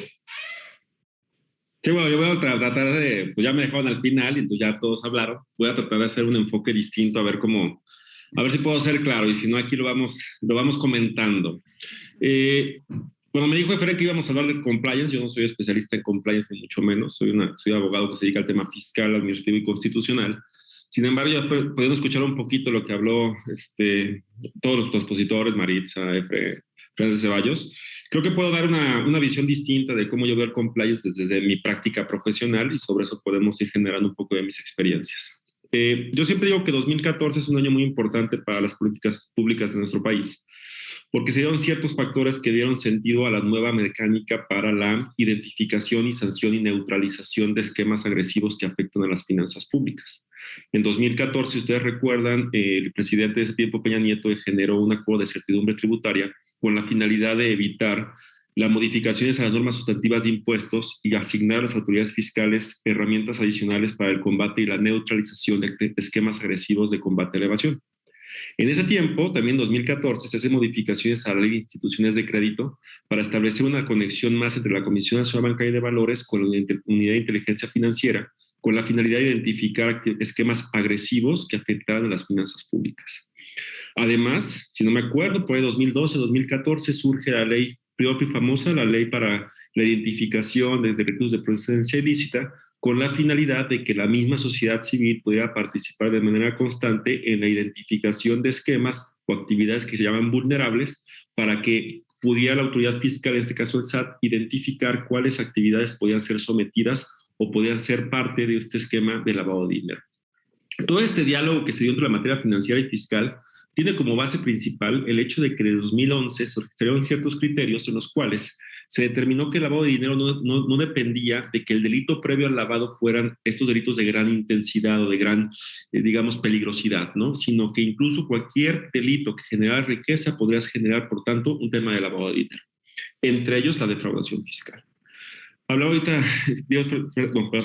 Sí, bueno, yo voy a tratar de, pues ya me dejaron al final y entonces ya todos hablaron, voy a tratar de hacer un enfoque distinto, a ver si puedo ser claro, y si no, aquí lo vamos comentando. Bueno, me dijo Efren que íbamos a hablar de compliance. Yo no soy especialista en compliance, ni mucho menos. Soy abogado que se dedica al tema fiscal, administrativo y constitucional. Sin embargo, ya pudiendo escuchar un poquito lo que habló todos los expositores, Maritza, Efren, Francis Ceballos, creo que puedo dar una visión distinta de cómo yo veo el compliance desde mi práctica profesional, y sobre eso podemos ir generando un poco de mis experiencias. Yo siempre digo que 2014 es un año muy importante para las políticas públicas de nuestro país, porque se dieron ciertos factores que dieron sentido a la nueva mecánica para la identificación y sanción y neutralización de esquemas agresivos que afectan a las finanzas públicas. En 2014, si ustedes recuerdan, el presidente de ese tiempo, Peña Nieto, generó un acuerdo de certidumbre tributaria con la finalidad de evitar las modificaciones a las normas sustantivas de impuestos y asignar a las autoridades fiscales herramientas adicionales para el combate y la neutralización de esquemas agresivos de combate a la evasión. En ese tiempo, también en 2014, se hacen modificaciones a la Ley de Instituciones de Crédito para establecer una conexión más entre la Comisión Nacional Bancaria y de Valores con la Unidad de Inteligencia Financiera, con la finalidad de identificar esquemas agresivos que afectaran a las finanzas públicas. Además, si no me acuerdo, por ahí 2012, 2014 surge la ley propia y famosa, la ley para la identificación de delitos de procedencia ilícita, con la finalidad de que la misma sociedad civil pudiera participar de manera constante en la identificación de esquemas o actividades que se llaman vulnerables, para que pudiera la autoridad fiscal, en este caso el SAT, identificar cuáles actividades podían ser sometidas o podían ser parte de este esquema de lavado de dinero. Todo este diálogo que se dio entre la materia financiera y fiscal tiene como base principal el hecho de que en 2011 se dieron ciertos criterios en los cuales se determinó que el lavado de dinero no dependía de que el delito previo al lavado fueran estos delitos de gran intensidad o de gran, digamos, peligrosidad, ¿no? Sino que incluso cualquier delito que generara riqueza podría generar, por tanto, un tema de lavado de dinero, entre ellos la defraudación fiscal. Hablaba ahorita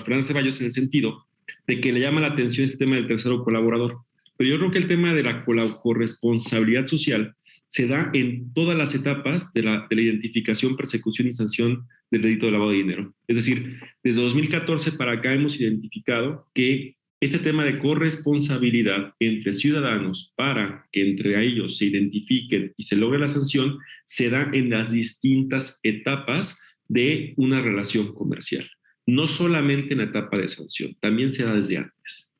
Francis Ceballos en el sentido de que le llama la atención este tema del tercero colaborador, pero yo creo que el tema de la corresponsabilidad social se da en todas las etapas de la identificación, persecución y sanción del delito de lavado de dinero. Es decir, desde 2014 para acá hemos identificado que este tema de corresponsabilidad entre ciudadanos para que entre ellos se identifiquen y se logre la sanción se da en las distintas etapas de una relación comercial. No solamente en la etapa de sanción, también se da desde antes.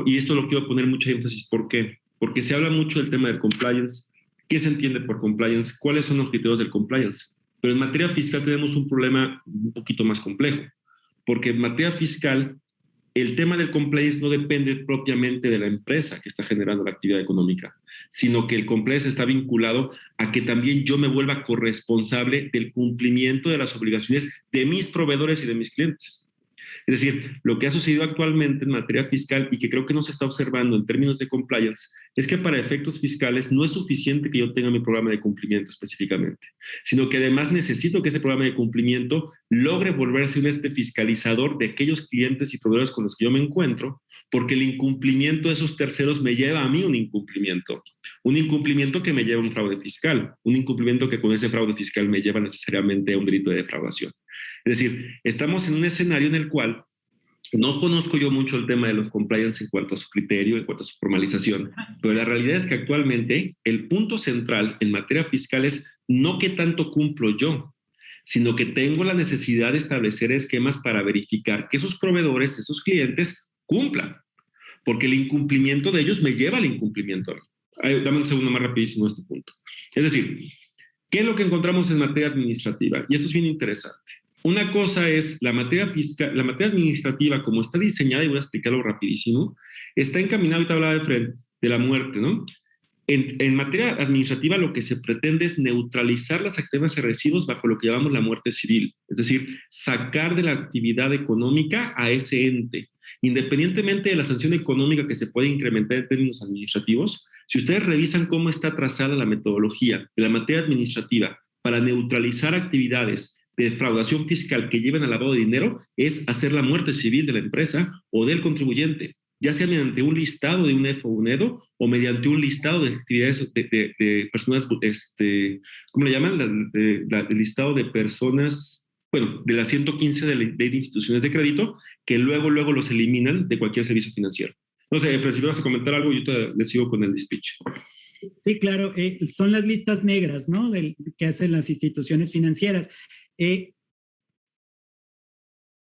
Y esto lo quiero poner mucho énfasis, ¿por qué? Porque se habla mucho del tema del compliance. ¿Qué se entiende por compliance? ¿Cuáles son los criterios del compliance? Pero en materia fiscal tenemos un problema un poquito más complejo, porque en materia fiscal el tema del compliance no depende propiamente de la empresa que está generando la actividad económica, sino que el compliance está vinculado a que también yo me vuelva corresponsable del cumplimiento de las obligaciones de mis proveedores y de mis clientes. Es decir, lo que ha sucedido actualmente en materia fiscal y que creo que no se está observando en términos de compliance es que para efectos fiscales no es suficiente que yo tenga mi programa de cumplimiento específicamente, sino que además necesito que ese programa de cumplimiento logre volverse un ente fiscalizador de aquellos clientes y proveedores con los que yo me encuentro, porque el incumplimiento de esos terceros me lleva a mí un incumplimiento que me lleva a un fraude fiscal, un incumplimiento que con ese fraude fiscal me lleva necesariamente a un delito de defraudación. Es decir, estamos en un escenario en el cual no conozco yo mucho el tema de los compliance en cuanto a su criterio, en cuanto a su formalización, pero la realidad es que actualmente el punto central en materia fiscal es no qué tanto cumplo yo, sino que tengo la necesidad de establecer esquemas para verificar que esos proveedores, esos clientes, cumplan, porque el incumplimiento de ellos me lleva al incumplimiento a mí. Dame un segundo más rapidísimo a este punto. Es decir, ¿qué es lo que encontramos en materia administrativa? Y esto es bien interesante. Una cosa es la materia fiscal, la materia administrativa, como está diseñada, y voy a explicarlo rapidísimo, está encaminada, ahorita hablaba de la muerte, ¿no? En materia administrativa lo que se pretende es neutralizar las actividades y residuos bajo lo que llamamos la muerte civil, es decir, sacar de la actividad económica a ese ente. Independientemente de la sanción económica que se puede incrementar en términos administrativos, si ustedes revisan cómo está trazada la metodología de la materia administrativa para neutralizar actividades de defraudación fiscal que lleven al lavado de dinero, es hacer la muerte civil de la empresa o del contribuyente, ya sea mediante un listado de un EFO o un EDO o mediante un listado de actividades de personas, ¿cómo le llaman? El listado de personas, bueno, de la 115 de la Ley de Instituciones de Crédito, que luego los eliminan de cualquier servicio financiero. No sé, Francisco, ¿vas a comentar algo? Yo te sigo con el speech. Sí, claro, son las listas negras, ¿no? Que hacen las instituciones financieras.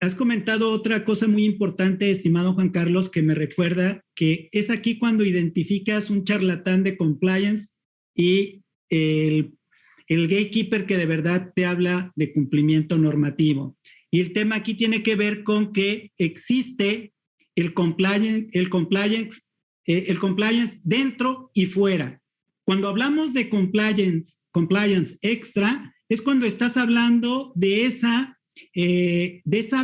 Has comentado otra cosa muy importante, estimado Juan Carlos, que me recuerda que es aquí cuando identificas un charlatán de compliance y el gatekeeper que de verdad te habla de cumplimiento normativo. Y el tema aquí tiene que ver con que existe el compliance dentro y fuera. Cuando hablamos de compliance extra, es cuando estás hablando de esa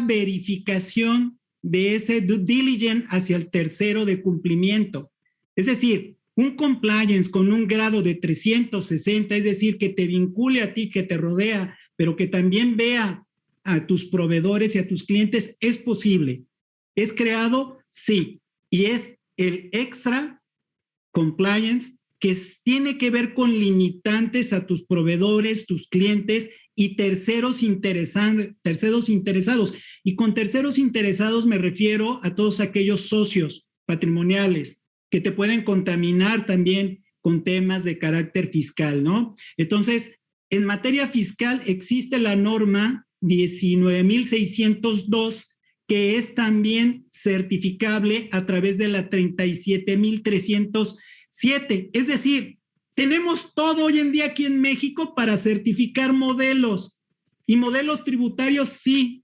verificación, de ese due diligence hacia el tercero de cumplimiento. Es decir, un compliance con un grado de 360, es decir, que te vincule a ti, que te rodea, pero que también vea a tus proveedores y a tus clientes, es posible. ¿Es creado? Sí. Y es el extra compliance que tiene que ver con limitantes a tus proveedores, tus clientes y terceros interesados. Y con terceros interesados me refiero a todos aquellos socios patrimoniales que te pueden contaminar también con temas de carácter fiscal, ¿no? Entonces, en materia fiscal existe la norma 19.602, que es también certificable a través de la 37.307. Es decir, tenemos todo hoy en día aquí en México para certificar modelos, y modelos tributarios sí,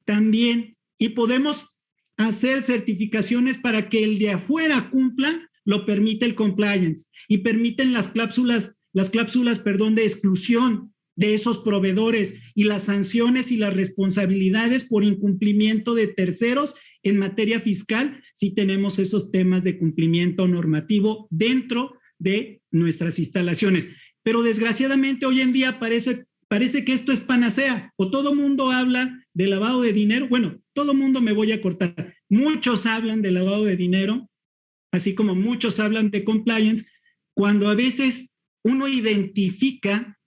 también, y podemos hacer certificaciones para que el de afuera cumpla, lo permite el compliance, y permiten las cláusulas, de exclusión de esos proveedores y las sanciones y las responsabilidades por incumplimiento de terceros en materia fiscal, si tenemos esos temas de cumplimiento normativo dentro de nuestras instalaciones. Pero desgraciadamente hoy en día parece que esto es panacea, o todo mundo habla de lavado de dinero. Bueno, todo mundo, me voy a cortar. Muchos hablan de lavado de dinero, así como muchos hablan de compliance, cuando a veces uno identifica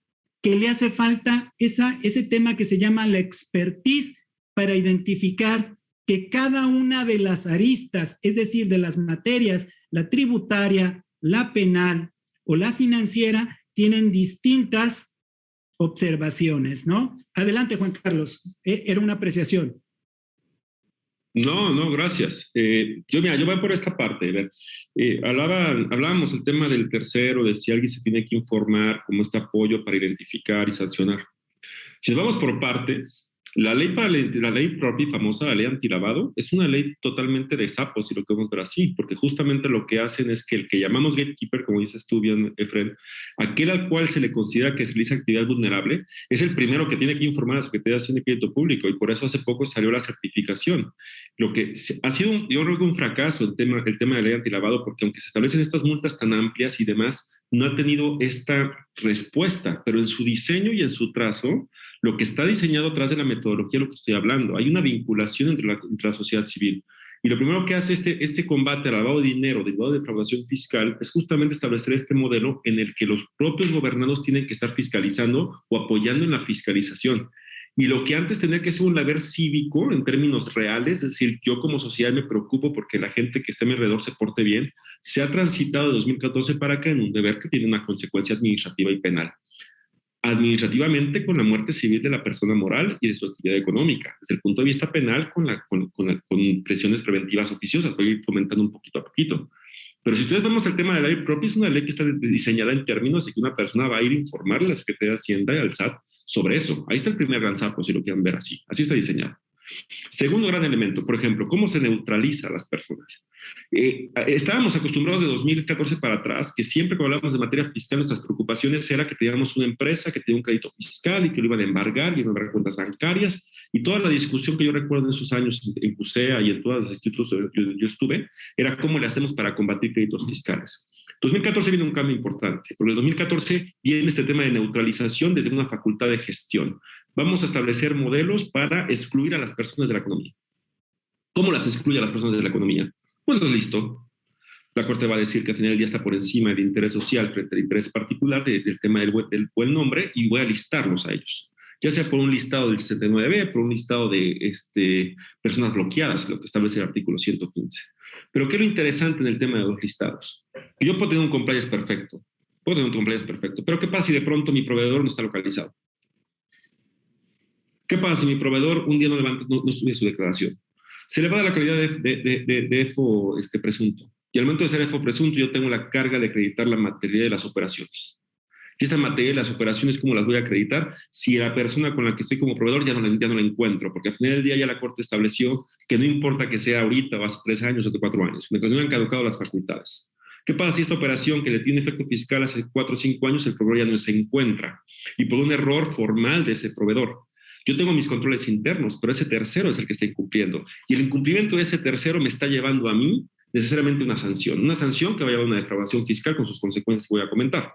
que le hace falta ese tema que se llama la expertise para identificar que cada una de las aristas, es decir, de las materias, la tributaria, la penal o la financiera, tienen distintas observaciones, ¿no? Adelante, Juan Carlos. Era una apreciación. No, gracias. Yo voy por esta parte. Hablábamos del tema del tercero, de si alguien se tiene que informar, como este apoyo para identificar y sancionar. Si nos vamos por partes, la ley propia y famosa, la ley antilavado, es una ley totalmente de sapos, si lo queremos ver así, porque justamente lo que hacen es que el que llamamos gatekeeper, como dices tú bien, Efren, aquel al cual se le considera que se realiza actividad vulnerable, es el primero que tiene que informar a la Secretaría de Hacienda y Crédito Público, y por eso hace poco salió la certificación. Lo que ha sido, yo creo que un fracaso el tema de la ley antilavado, porque aunque se establecen estas multas tan amplias y demás, no ha tenido esta respuesta, pero en su diseño y en su trazo, lo que está diseñado atrás de la metodología de lo que estoy hablando, hay una vinculación entre la sociedad civil. Y lo primero que hace este combate al lavado de dinero, derivado de defraudación fiscal, es justamente establecer este modelo en el que los propios gobernados tienen que estar fiscalizando o apoyando en la fiscalización. Y lo que antes tenía que ser un deber cívico en términos reales, es decir, yo como sociedad me preocupo porque la gente que está a mi alrededor se porte bien, se ha transitado de 2014 para acá en un deber que tiene una consecuencia administrativa y penal. Administrativamente con la muerte civil de la persona moral y de su actividad económica. Desde el punto de vista penal con presiones preventivas oficiosas. Voy a ir fomentando un poquito a poquito. Pero si ustedes vemos el tema de la ley propia, es una ley que está diseñada en términos de que una persona va a ir a informarle a la Secretaría de Hacienda y al SAT sobre eso. Ahí está el primer gran sapo, si lo quieren ver así. Así está diseñado. Segundo gran elemento, por ejemplo, ¿cómo se neutraliza a las personas? Estábamos acostumbrados de 2014 para atrás que siempre cuando hablábamos de materia fiscal nuestras preocupaciones era que teníamos una empresa que tenía un crédito fiscal y que lo iban a embargar y iban a haber cuentas bancarias y toda la discusión que yo recuerdo en esos años en CUSEA y en todos los institutos donde yo estuve era cómo le hacemos para combatir créditos fiscales. 2014 viene un cambio importante, porque en 2014 viene este tema de neutralización desde una facultad de gestión. Vamos a establecer modelos para excluir a las personas de la economía. ¿Cómo las excluye a las personas de la economía? Bueno, listo. La Corte va a decir que al final del día está por encima del interés social frente al interés particular del tema del buen nombre y voy a listarlos a ellos. Ya sea por un listado del 69B, por un listado de personas bloqueadas, lo que establece el artículo 115. Pero ¿qué es lo interesante en el tema de los listados? Que yo puedo tener un compliance perfecto. Pero ¿qué pasa si de pronto mi proveedor no está localizado? ¿Qué pasa si mi proveedor un día no sube su declaración? Se le va a la calidad de EFO presunto. Y al momento de ser EFO presunto, yo tengo la carga de acreditar la materia de las operaciones. Y esta materia de las operaciones, ¿cómo las voy a acreditar? Si la persona con la que estoy como proveedor ya no la encuentro, porque al final del día ya la Corte estableció que no importa que sea ahorita o hace 3 años o 4 años, mientras no hayan caducado las facultades. ¿Qué pasa si esta operación que le tiene efecto fiscal hace 4 o 5 años, el proveedor ya no se encuentra? Y por un error formal de ese proveedor. Yo tengo mis controles internos, pero ese tercero es el que está incumpliendo. Y el incumplimiento de ese tercero me está llevando a mí necesariamente una sanción. Una sanción que va a llevar a una defraudación fiscal con sus consecuencias que voy a comentar.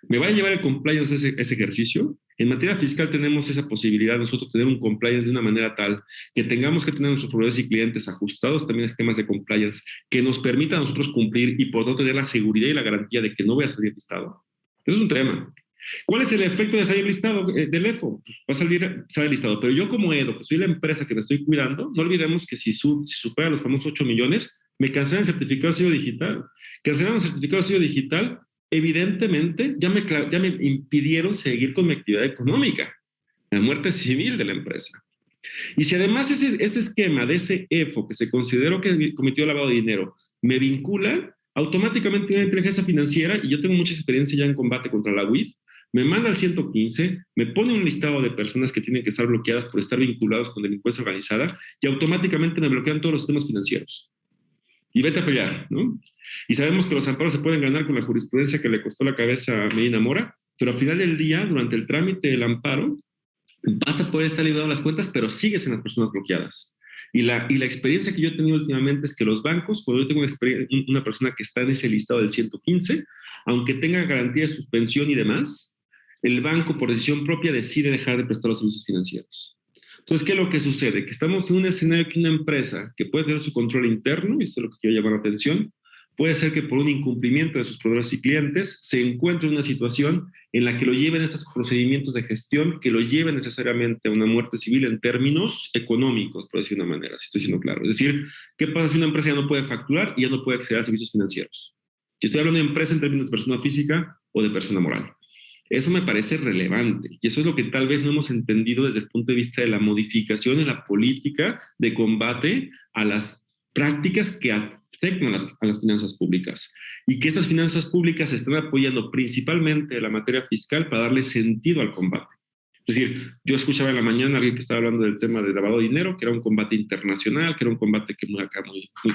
¿Me va a llevar el compliance ese ejercicio? En materia fiscal tenemos esa posibilidad de nosotros tener un compliance de una manera tal que tengamos que tener nuestros proveedores y clientes ajustados también a esquemas de compliance que nos permitan a nosotros cumplir y por no tener la seguridad y la garantía de que no voy a salir listado. Eso es un tema. ¿Cuál es el efecto de salir listado del EFO? Pues sale listado, pero yo como EDO, que soy la empresa que me estoy cuidando, no olvidemos que si supera los famosos 8 millones, me cancelan el certificado de sello digital. Cancelan el certificado de sello digital, evidentemente ya me impidieron seguir con mi actividad económica, la muerte civil de la empresa. Y si además ese esquema de ese EFO que se consideró que cometió lavado de dinero me vincula, automáticamente una inteligencia financiera, y yo tengo mucha experiencia ya en combate contra la UIF, me manda al 115, me pone un listado de personas que tienen que estar bloqueadas por estar vinculados con delincuencia organizada y automáticamente me bloquean todos los sistemas financieros. Y vete a pelear, ¿no? Y sabemos que los amparos se pueden ganar con la jurisprudencia que le costó la cabeza a Medina Mora, pero al final del día, durante el trámite del amparo, vas a poder estar librando las cuentas, pero sigues en las personas bloqueadas. Y la experiencia que yo he tenido últimamente es que los bancos, cuando yo tengo una persona que está en ese listado del 115, aunque tenga garantía de suspensión y demás, el banco por decisión propia decide dejar de prestar los servicios financieros. Entonces, ¿qué es lo que sucede? Que estamos en un escenario que una empresa que puede tener su control interno, y eso es lo que quiero llamar la atención, puede ser que por un incumplimiento de sus proveedores y clientes se encuentre en una situación en la que lo lleven a estos procedimientos de gestión que lo lleven necesariamente a una muerte civil en términos económicos, por decir de una manera, si estoy siendo claro. Es decir, ¿qué pasa si una empresa ya no puede facturar y ya no puede acceder a servicios financieros? Yo estoy hablando de empresa en términos de persona física o de persona moral. Eso me parece relevante y eso es lo que tal vez no hemos entendido desde el punto de vista de la modificación en la política de combate a las prácticas que afectan a las finanzas públicas y que esas finanzas públicas se están apoyando principalmente en la materia fiscal para darle sentido al combate. Es decir, yo escuchaba en la mañana a alguien que estaba hablando del tema del lavado de dinero, que era un combate internacional, que era un combate que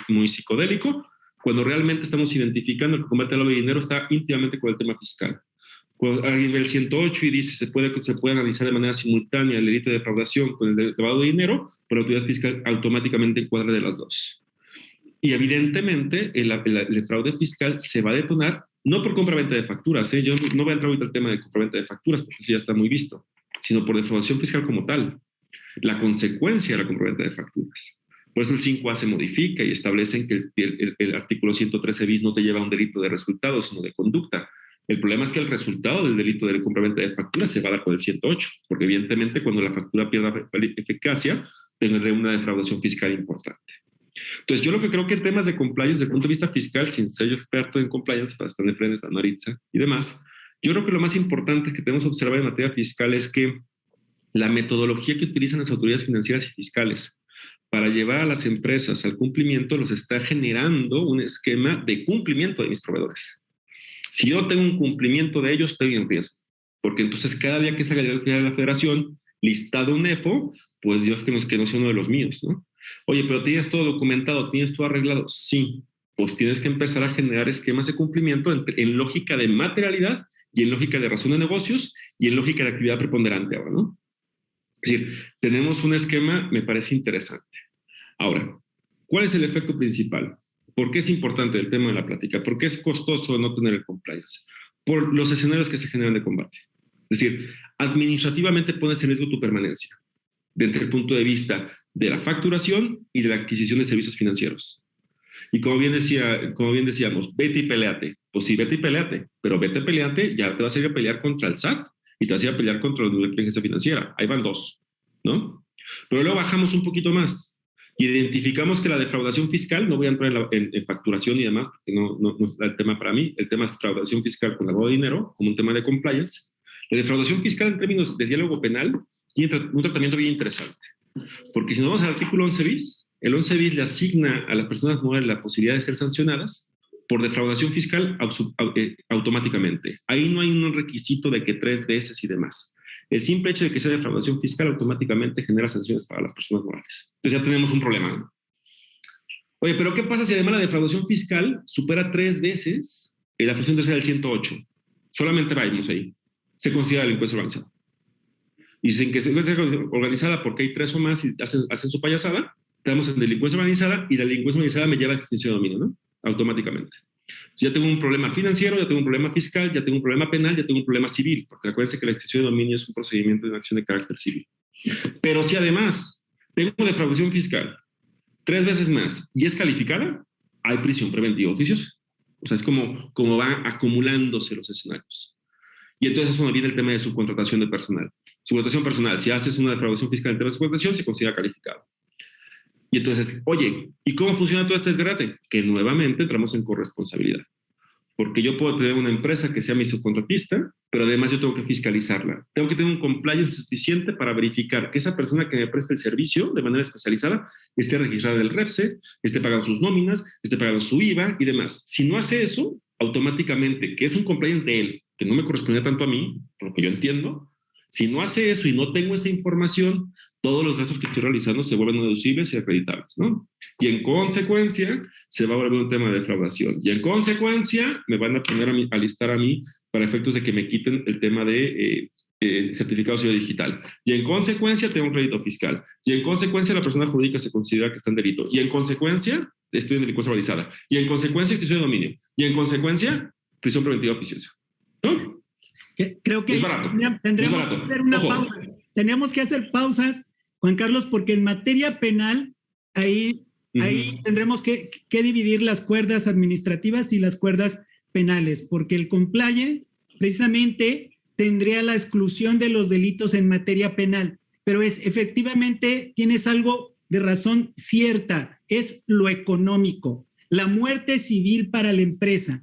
muy psicodélico, cuando realmente estamos identificando que el combate al lavado de dinero está íntimamente con el tema fiscal. Cuando alguien ve el 108 y dice se puede analizar de manera simultánea el delito de defraudación con el de lavado de dinero, pero la autoridad fiscal automáticamente encuadra de las dos. Y evidentemente el fraude fiscal se va a detonar no por compraventa de facturas, yo no voy a entrar ahorita al tema de compraventa de facturas porque eso ya está muy visto, sino por defraudación fiscal como tal, la consecuencia de la compraventa de facturas. Por eso el 5A se modifica y establecen que el artículo 113 bis no te lleva a un delito de resultado, sino de conducta. El problema es que el resultado del delito de compraventa de facturas se va a dar con el 108, porque evidentemente cuando la factura pierda eficacia, tendrá una defraudación fiscal importante. Entonces, yo lo que creo que en temas de compliance, desde el punto de vista fiscal, sin ser yo experto en compliance, para estar de frente a Maritza y demás, yo creo que lo más importante que tenemos que observar en materia fiscal es que la metodología que utilizan las autoridades financieras y fiscales para llevar a las empresas al cumplimiento los está generando un esquema de cumplimiento de mis proveedores. Si yo tengo un cumplimiento de ellos, estoy en riesgo, porque entonces cada día que salga de la federación listado un EFO, pues Dios que no sea uno de los míos, ¿no? Oye, pero tienes todo documentado, tienes todo arreglado. Sí, pues tienes que empezar a generar esquemas de cumplimiento en lógica de materialidad y en lógica de razón de negocios y en lógica de actividad preponderante ahora, ¿no? Es decir, tenemos un esquema, me parece interesante. Ahora, ¿cuál es el efecto principal? ¿Por qué es importante el tema de la plática? ¿Por qué es costoso no tener el compliance? Por los escenarios que se generan de combate. Es decir, administrativamente pones en riesgo tu permanencia desde el punto de vista de la facturación y de la adquisición de servicios financieros. Y como bien decíamos, vete y peleate. Pues sí, vete y peleate, pero vete peleante, ya te vas a ir a pelear contra el SAT y te vas a ir a pelear contra la inteligencia financiera. Ahí van dos, ¿no? Pero luego bajamos un poquito más. Identificamos que la defraudación fiscal, no voy a entrar en facturación y demás, porque no es el tema para mí, el tema es defraudación fiscal con lavado de dinero, como un tema de compliance. La defraudación fiscal en términos de diálogo penal tiene un tratamiento bien interesante, porque si nos vamos al artículo 11 bis, el 11 bis le asigna a las personas morales la posibilidad de ser sancionadas por defraudación fiscal automáticamente. Ahí no hay un requisito de que 3 veces y demás. El simple hecho de que sea defraudación fiscal automáticamente genera sanciones para las personas morales. Entonces ya tenemos un problema, ¿no? Oye, pero ¿qué pasa si además la defraudación fiscal supera 3 veces la fracción tercera del 108? Solamente vayamos ahí. Se considera delincuencia organizada. Y dicen que es delincuencia organizada porque hay 3 o más y hacen su payasada. Estamos en delincuencia organizada y la delincuencia organizada me lleva a extinción de dominio, ¿no? Automáticamente. Ya tengo un problema financiero, ya tengo un problema fiscal, ya tengo un problema penal, ya tengo un problema civil, porque acuérdense que la extinción de dominio es un procedimiento de una acción de carácter civil. Pero si además tengo defraudación fiscal 3 veces más y es calificada, hay prisión preventiva oficiosa. O sea, es como van acumulándose los escenarios. Y entonces eso viene el tema de subcontratación de personal. Subcontratación personal, si haces una defraudación fiscal en tema de subcontratación, se considera calificado. Y entonces, oye, ¿y cómo funciona todo este desgarate? Que nuevamente entramos en corresponsabilidad. Porque yo puedo tener una empresa que sea mi subcontratista, pero además yo tengo que fiscalizarla. Tengo que tener un compliance suficiente para verificar que esa persona que me presta el servicio de manera especializada esté registrada en el REPSE, esté pagando sus nóminas, esté pagando su IVA y demás. Si no hace eso, automáticamente, que es un compliance de él, que no me corresponde tanto a mí, por lo que yo entiendo, si no hace eso y no tengo esa información, todos los gastos que estoy realizando se vuelven deducibles y acreditables, ¿no? Y en consecuencia, se va a volver un tema de defraudación. Y en consecuencia, me van a poner a listar a mí para efectos de que me quiten el tema de certificado de sello digital. Y en consecuencia, tengo un crédito fiscal. Y en consecuencia, la persona jurídica se considera que está en delito. Y en consecuencia, estoy en delincuencia organizada. Y en consecuencia, extinción de dominio. Y en consecuencia, prisión preventiva oficiosa. ¿No? Creo que tendremos que hacer una pausa. Tenemos que hacer pausas, Juan Carlos, porque en materia penal ahí Ahí tendremos que dividir las cuerdas administrativas y las cuerdas penales, porque el compliance precisamente tendría la exclusión de los delitos en materia penal, pero efectivamente tienes algo de razón cierta, es lo económico, la muerte civil para la empresa.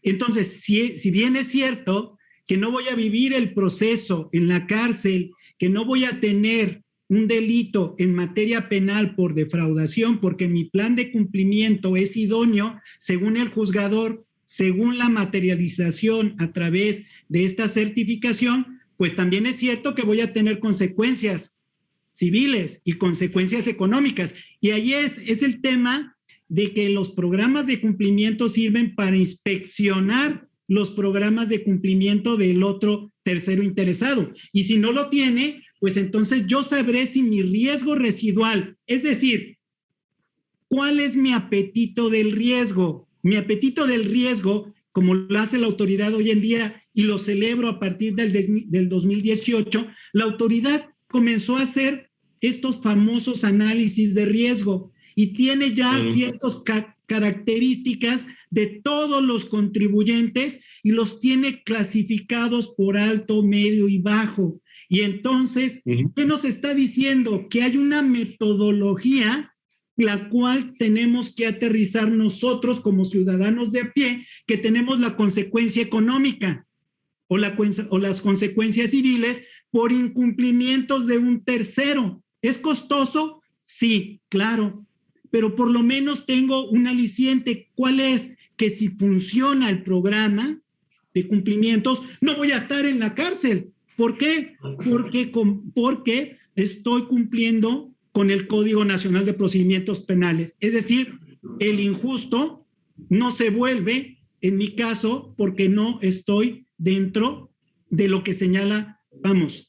Entonces, si bien es cierto que no voy a vivir el proceso en la cárcel, que no voy a tener un delito en materia penal por defraudación, porque mi plan de cumplimiento es idóneo, según el juzgador, según la materialización a través de esta certificación, pues también es cierto que voy a tener consecuencias civiles y consecuencias económicas. Y ahí es el tema de que los programas de cumplimiento sirven para inspeccionar los programas de cumplimiento del otro tercero interesado. Y si no lo tiene, pues entonces yo sabré si mi riesgo residual, es decir, ¿cuál es mi apetito del riesgo? Mi apetito del riesgo, como lo hace la autoridad hoy en día, y lo celebro a partir del 2018, la autoridad comenzó a hacer estos famosos análisis de riesgo y tiene ya ciertas características de todos los contribuyentes y los tiene clasificados por alto, medio y bajo. Y entonces, ¿qué nos está diciendo? Que hay una metodología la cual tenemos que aterrizar nosotros como ciudadanos de a pie, que tenemos la consecuencia económica o las consecuencias civiles por incumplimientos de un tercero. ¿Es costoso? Sí, claro, pero por lo menos tengo un aliciente. ¿Cuál es? Que si funciona el programa de cumplimientos, no voy a estar en la cárcel. ¿Por qué? Porque estoy cumpliendo con el Código Nacional de Procedimientos Penales. Es decir, el injusto no se vuelve, en mi caso, porque no estoy dentro de lo que señala,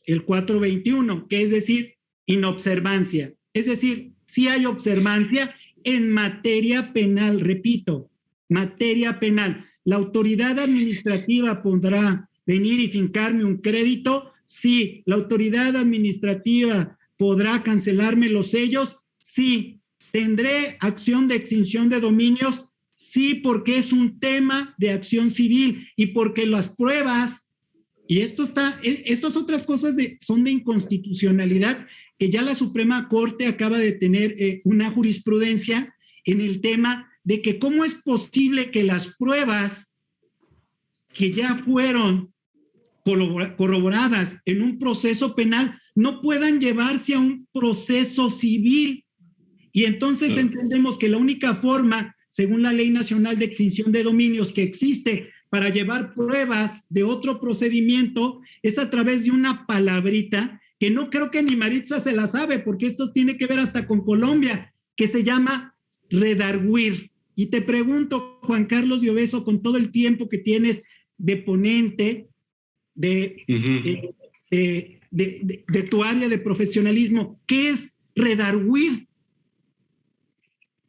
el 421, que es decir, inobservancia. Es decir, si hay observancia en materia penal, repito, materia penal. ¿La autoridad administrativa podrá venir y fincarme un crédito? Sí. ¿La autoridad administrativa podrá cancelarme los sellos? Sí. ¿Tendré acción de extinción de dominios? Sí, porque es un tema de acción civil y porque las pruebas, y estas otras cosas son de inconstitucionalidad, que ya la Suprema Corte acaba de tener una jurisprudencia en el tema de que cómo es posible que las pruebas que ya fueron corroboradas en un proceso penal no puedan llevarse a un proceso civil. Y entonces entendemos que la única forma, según la Ley Nacional de Extinción de Dominios, que existe para llevar pruebas de otro procedimiento es a través de una palabrita que no creo que ni Maritza se la sabe, porque esto tiene que ver hasta con Colombia, que se llama redarguir. Y te pregunto, Juan Carlos Lloveso, con todo el tiempo que tienes de ponente de tu área de profesionalismo, ¿qué es redarguir?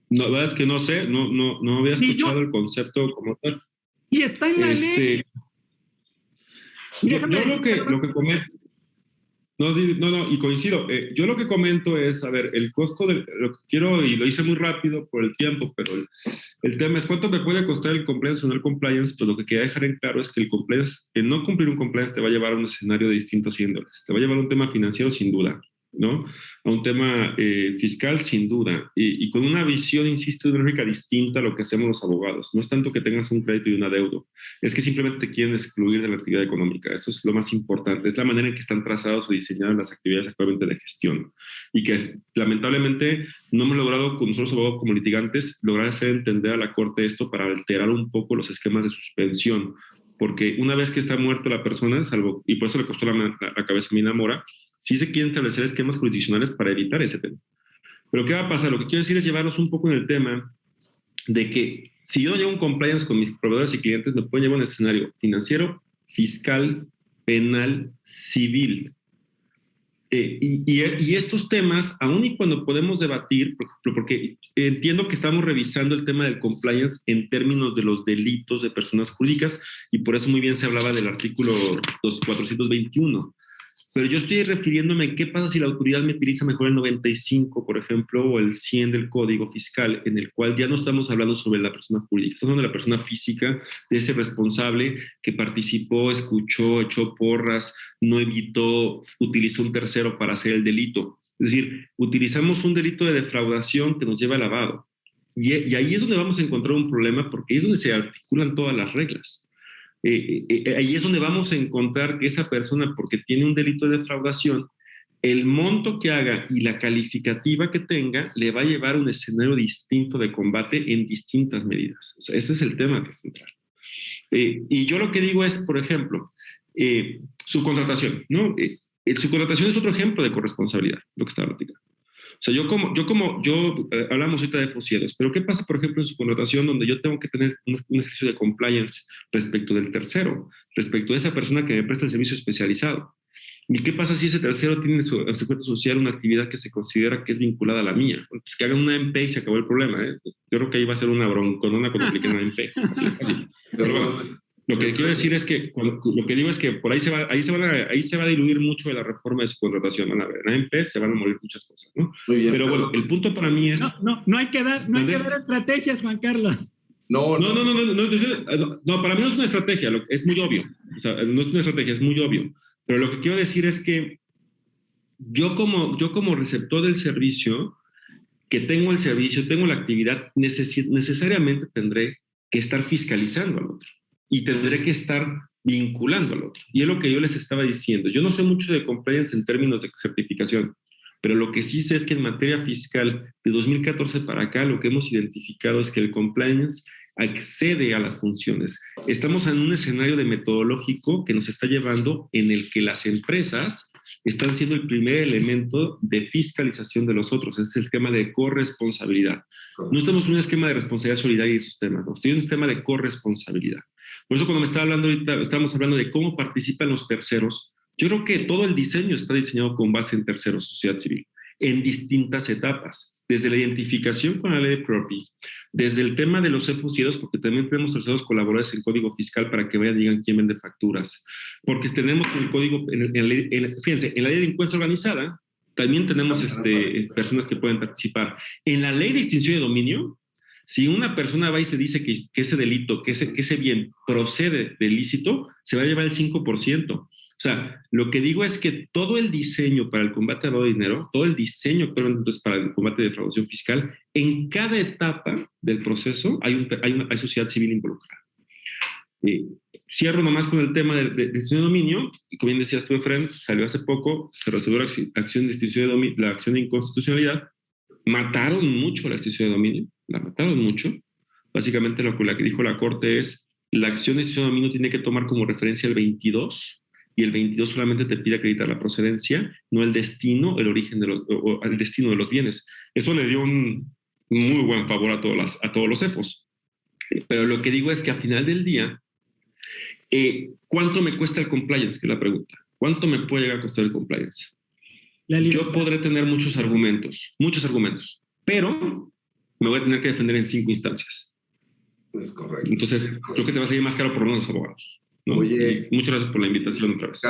No, la verdad es que no sé, no había escuchado el concepto como tal. Y está en la ley. Yo lo que comento, y coincido, yo lo que comento es, a ver, el costo de lo que quiero, y lo hice muy rápido por el tiempo, pero el tema es cuánto me puede costar el compliance o no el compliance. Pues lo que quería dejar en claro es que el compliance, que no cumplir un compliance te va a llevar a un escenario de distintos índoles, te va a llevar a un tema financiero sin duda, ¿no? A un tema fiscal sin duda, y con una visión, insisto, de una lógica distinta a lo que hacemos los abogados. No es tanto que tengas un crédito y un adeudo, es que simplemente te quieren excluir de la actividad económica. Eso es lo más importante, es la manera en que están trazados o diseñadas las actividades actualmente de gestión, y que lamentablemente no hemos logrado con nosotros abogados como litigantes lograr hacer entender a la Corte esto para alterar un poco los esquemas de suspensión, porque una vez que está muerta la persona, salvo, y por eso le costó la cabeza a Mina Mora, sí se quieren establecer esquemas jurisdiccionales para evitar ese tema. Pero ¿qué va a pasar? Lo que quiero decir es llevarnos un poco en el tema de que si yo llevo un compliance con mis proveedores y clientes, me pueden llevar a un escenario financiero, fiscal, penal, civil. Y estos temas, aun y cuando podemos debatir, porque entiendo que estamos revisando el tema del compliance en términos de los delitos de personas jurídicas, y por eso muy bien se hablaba del artículo 421. pero yo estoy refiriéndome a qué pasa si la autoridad me utiliza mejor el 95, por ejemplo, o el 100 del Código Fiscal, en el cual ya no estamos hablando sobre la persona jurídica, estamos hablando de la persona física, de ese responsable que participó, escuchó, echó porras, no evitó, utilizó un tercero para hacer el delito. Es decir, utilizamos un delito de defraudación que nos lleva al lavado. Y ahí es donde vamos a encontrar un problema, porque ahí es donde se articulan todas las reglas. Ahí es donde vamos a encontrar que esa persona, porque tiene un delito de defraudación, el monto que haga y la calificativa que tenga le va a llevar a un escenario distinto de combate en distintas medidas. O sea, ese es el tema que es central. Y yo lo que digo es, por ejemplo, subcontratación, ¿no? Subcontratación es otro ejemplo de corresponsabilidad, lo que estaba platicando. O sea, hablamos ahorita de fosieros, pero ¿qué pasa, por ejemplo, en subcontratación donde yo tengo que tener un ejercicio de compliance respecto del tercero, respecto de esa persona que me presta el servicio especializado? ¿Y qué pasa si ese tercero tiene en su cuenta social una actividad que se considera que es vinculada a la mía? Bueno, pues que hagan una MP y se acabó el problema, ¿eh? Yo creo que ahí va a ser una bronconona cuando apliquen una MP. Así. Pero bueno, lo que quiero decir es que, lo que digo es que por ahí se va a diluir mucho de la reforma de subcontratación. En la MP se van a morir muchas cosas, ¿no? Muy bien, pero bueno, el punto para mí es... No hay que dar estrategias, Juan Carlos. No, para mí no es una estrategia, es muy obvio. O sea, no es una estrategia, es muy obvio. Pero lo que quiero decir es que yo como receptor del servicio, que tengo el servicio, tengo la actividad, necesariamente tendré que estar fiscalizando al otro. Y tendré que estar vinculando al otro. Y es lo que yo les estaba diciendo. Yo no sé mucho de compliance en términos de certificación, pero lo que sí sé es que en materia fiscal de 2014 para acá lo que hemos identificado es que el compliance accede a las funciones. Estamos en un escenario de metodológico que nos está llevando en el que las empresas están siendo el primer elemento de fiscalización de los otros. Es el esquema de corresponsabilidad. No estamos en un esquema de responsabilidad solidaria y esos temas, no. Estoy en un esquema de corresponsabilidad. Por eso cuando me estaba hablando ahorita, estábamos hablando de cómo participan los terceros. Yo creo que todo el diseño está diseñado con base en terceros, sociedad civil, en distintas etapas, desde la identificación con la ley de property, desde el tema de los efusieros, porque también tenemos terceros colaboradores en código fiscal para que vean, digan quién vende facturas, porque tenemos el código, fíjense, en la ley de delincuencia organizada, también tenemos personas que pueden participar. En la ley de extinción de dominio, si una persona va y se dice que ese delito, que ese bien procede de ilícito, se va a llevar el 5%. O sea, lo que digo es que todo el diseño para el combate al lavado de dinero, todo el diseño entonces, para el combate de defraudación fiscal, en cada etapa del proceso hay sociedad civil involucrada. Cierro nomás con el tema de extinción de dominio, y como bien decías tú, Efraín, salió hace poco, se resolvió la acción de extinción de dominio, la acción de inconstitucionalidad. Mataron mucho la extinción de dominio, la mataron mucho. Básicamente lo que dijo la Corte es, la acción de extinción de dominio tiene que tomar como referencia el 22, y el 22 solamente te pide acreditar la procedencia, no el destino, el origen el destino de los bienes. Eso le dio un muy buen favor a todos los EFOS. Pero lo que digo es que al final del día, ¿cuánto me cuesta el compliance? Que es la pregunta. ¿Cuánto me puede llegar a costar el compliance? Yo podré tener muchos argumentos, pero me voy a tener que defender en 5 instancias. Es correcto. Entonces, creo que te va a salir más caro por los abogados, ¿no? Oye, muchas gracias por la invitación otra vez.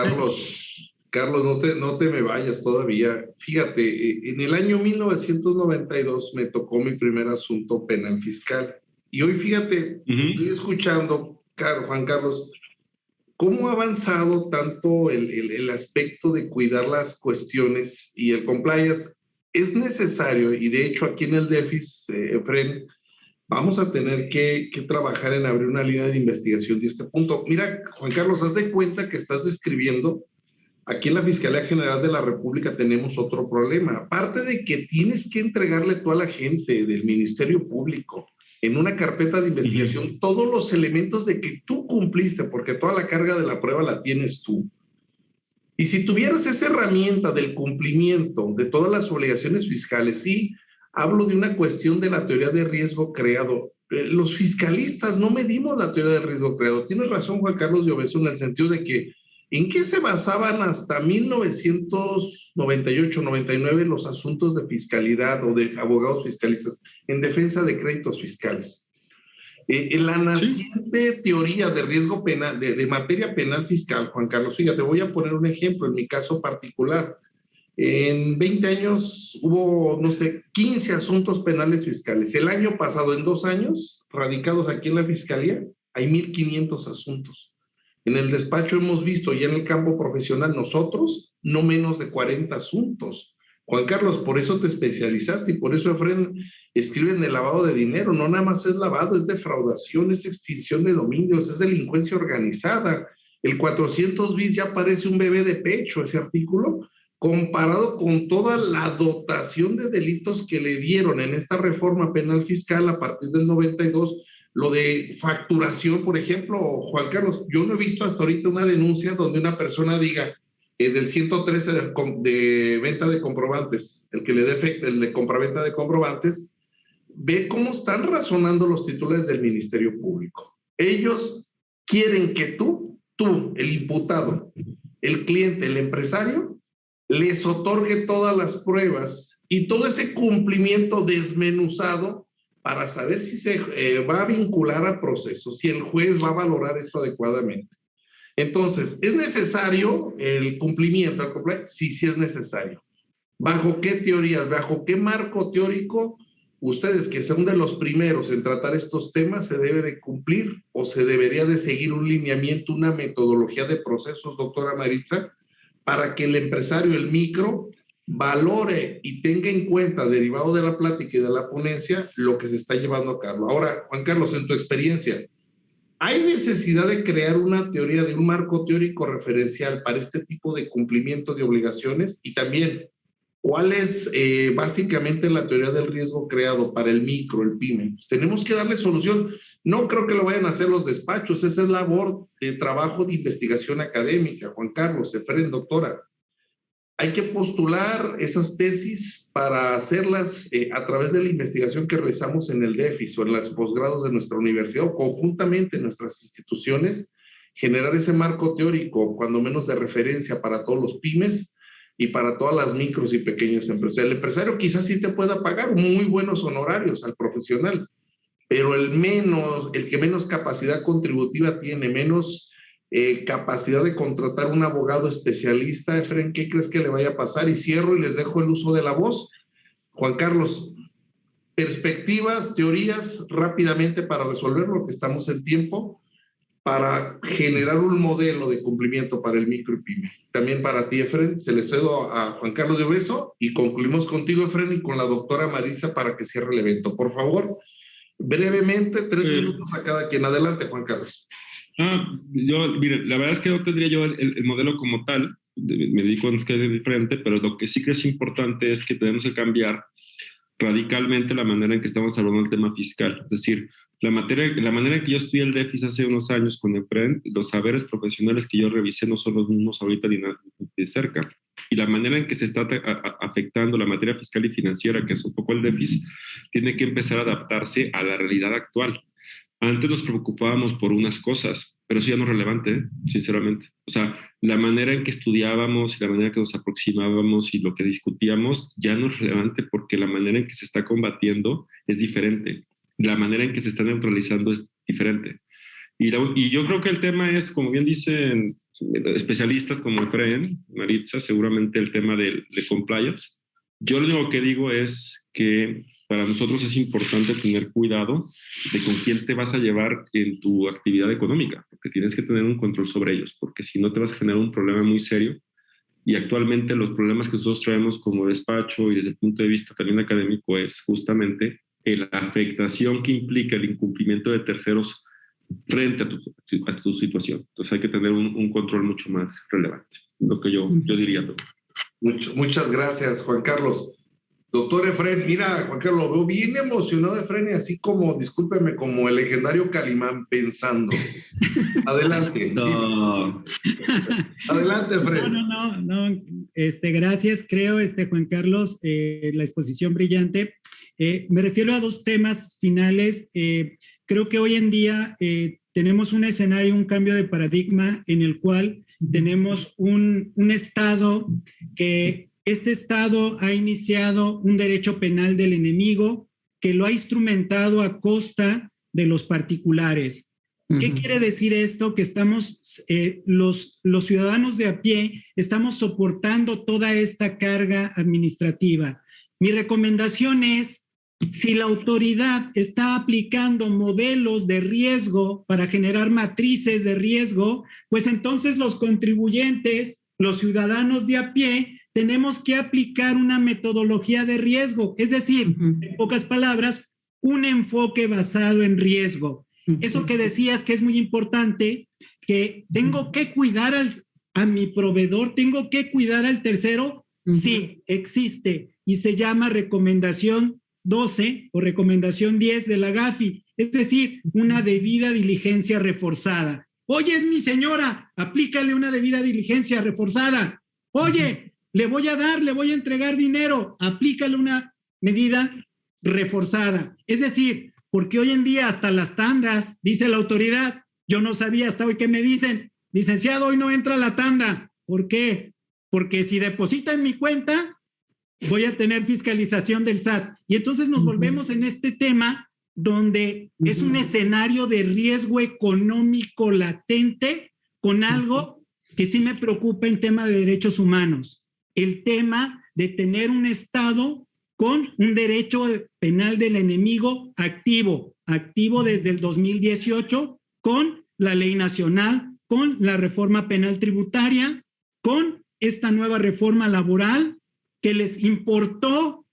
Carlos, no te me vayas todavía. Fíjate, en el año 1992 me tocó mi primer asunto penal fiscal. Y hoy, fíjate, estoy escuchando, Juan Carlos, cómo ha avanzado tanto el aspecto de cuidar las cuestiones y el compliance. Es necesario, y de hecho aquí en el DEFIS, Efraín, vamos a tener que trabajar en abrir una línea de investigación de este punto. Mira, Juan Carlos, haz de cuenta que estás describiendo, aquí en la Fiscalía General de la República tenemos otro problema. Aparte de que tienes que entregarle tú a la gente del Ministerio Público en una carpeta de investigación todos los elementos de que tú cumpliste, porque toda la carga de la prueba la tienes tú. Y si tuvieras esa herramienta del cumplimiento de todas las obligaciones fiscales, sí, hablo de una cuestión de la teoría de riesgo creado. Los fiscalistas no medimos la teoría de riesgo creado. Tienes razón, Juan Carlos Lloveso, en el sentido de que ¿en qué se basaban hasta 1998-99 los asuntos de fiscalidad o de abogados fiscalistas? En defensa de créditos fiscales. En la naciente teoría de riesgo penal, de materia penal fiscal, Juan Carlos, fíjate, voy a poner un ejemplo en mi caso particular. En 20 años hubo, no sé, 15 asuntos penales fiscales. El año pasado, en 2 años, radicados aquí en la Fiscalía, hay 1,500 asuntos. En el despacho hemos visto ya en el campo profesional nosotros no menos de 40 asuntos. Juan Carlos, por eso te especializaste y por eso Efren escribe en el lavado de dinero. No nada más es lavado, es defraudación, es extinción de dominios, es delincuencia organizada. El 400 bis ya parece un bebé de pecho ese artículo, comparado con toda la dotación de delitos que le dieron en esta reforma penal fiscal a partir del 92, lo de facturación, por ejemplo, Juan Carlos, yo no he visto hasta ahorita una denuncia donde una persona diga del 113 de venta de comprobantes, el que le dé el de compraventa de comprobantes, ve cómo están razonando los titulares del Ministerio Público. Ellos quieren que tú, el imputado, el cliente, el empresario, les otorgue todas las pruebas y todo ese cumplimiento desmenuzado para saber si se va a vincular al proceso, si el juez va a valorar esto adecuadamente. Entonces, ¿es necesario el cumplimiento? Sí, sí es necesario. ¿Bajo qué teorías? ¿Bajo qué marco teórico? Ustedes, que son de los primeros en tratar estos temas, ¿se debe de cumplir o se debería de seguir un lineamiento, una metodología de procesos, doctora Maritza, para que el empresario, el micro, valore y tenga en cuenta, derivado de la plática y de la ponencia, lo que se está llevando a cabo? Ahora, Juan Carlos, en tu experiencia, ¿hay necesidad de crear una teoría, de un marco teórico referencial para este tipo de cumplimiento de obligaciones? Y también, ¿cuál es básicamente la teoría del riesgo creado para el micro, el pyme? Pues tenemos que darle solución. No creo que lo vayan a hacer los despachos, esa es labor de trabajo de investigación académica. Juan Carlos, Efren, doctora, hay que postular esas tesis para hacerlas a través de la investigación que realizamos en el DEFIS o en los posgrados de nuestra universidad o conjuntamente en nuestras instituciones, generar ese marco teórico, cuando menos de referencia para todos los pymes y para todas las micros y pequeñas empresas. El empresario quizás sí te pueda pagar muy buenos honorarios al profesional, pero el que menos capacidad contributiva tiene, menos capacidad de contratar un abogado especialista. Efren, ¿qué crees que le vaya a pasar? Y cierro y les dejo el uso de la voz. Juan Carlos, perspectivas, teorías rápidamente para resolverlo, que estamos en tiempo, para generar un modelo de cumplimiento para el micro y pyme. También para ti, Efren, se le cedo a Juan Carlos de Obeso y concluimos contigo, Efren, y con la doctora Marisa para que cierre el evento. Por favor, brevemente, 3 minutos a cada quien. Adelante, Juan Carlos. Mire, la verdad es que no tendría yo el modelo como tal, me dedico a un que es diferente, pero lo que sí que es importante es que tenemos que cambiar radicalmente la manera en que estamos hablando del tema fiscal. Es decir, la manera en que yo estudié el DEFIS hace unos años con Efren, los saberes profesionales que yo revisé no son los mismos ahorita ni nada de cerca. Y la manera en que se está afectando la materia fiscal y financiera, que es un poco el DEFIS, tiene que empezar a adaptarse a la realidad actual. Antes nos preocupábamos por unas cosas, pero eso ya no es relevante, sinceramente. O sea, la manera en que estudiábamos y la manera en que nos aproximábamos y lo que discutíamos ya no es relevante porque la manera en que se está combatiendo es diferente. La manera en que se está neutralizando es diferente. Y yo creo que el tema es, como bien dicen especialistas como Efren, Maritza, seguramente el tema de compliance. Yo lo único que digo es que para nosotros es importante tener cuidado de con quién te vas a llevar en tu actividad económica, porque tienes que tener un control sobre ellos, porque si no te vas a generar un problema muy serio. Y actualmente los problemas que nosotros traemos como despacho y desde el punto de vista también académico es justamente la afectación que implica el incumplimiento de terceros frente a tu situación. Entonces hay que tener un control mucho más relevante, lo que yo diría. Muchas gracias, Juan Carlos. Doctor Efren, mira, Juan Carlos, lo veo bien emocionado, Efren, y así como, discúlpeme, como el legendario Calimán pensando. Adelante. No. Adelante, Efren. No. Gracias, creo, Juan Carlos, la exposición brillante. Me refiero a 2 temas finales. Creo que hoy en día tenemos un escenario, un cambio de paradigma en el cual tenemos un Estado que este Estado ha iniciado un derecho penal del enemigo que lo ha instrumentado a costa de los particulares. ¿Qué quiere decir esto? Que estamos, los ciudadanos de a pie, estamos soportando toda esta carga administrativa. Mi recomendación es, si la autoridad está aplicando modelos de riesgo para generar matrices de riesgo, pues entonces los contribuyentes, los ciudadanos de a pie, tenemos que aplicar una metodología de riesgo, es decir, en pocas palabras, un enfoque basado en riesgo. Eso que decías que es muy importante, que tengo que cuidar a mi proveedor, tengo que cuidar al tercero, sí, existe y se llama recomendación 12 o recomendación 10 de la GAFI, es decir, una debida diligencia reforzada. Oye, es mi señora, aplícale una debida diligencia reforzada. Oye, le voy a entregar dinero, aplícale una medida reforzada. Es decir, porque hoy en día hasta las tandas, dice la autoridad, yo no sabía hasta hoy que me dicen, licenciado, hoy no entra la tanda. ¿Por qué? Porque si deposita en mi cuenta, voy a tener fiscalización del SAT. Y entonces nos volvemos en este tema donde es un escenario de riesgo económico latente con algo que sí me preocupa en tema de derechos humanos. El tema de tener un Estado con un derecho penal del enemigo activo desde el 2018, con la ley nacional, con la reforma penal tributaria, con esta nueva reforma laboral que les importó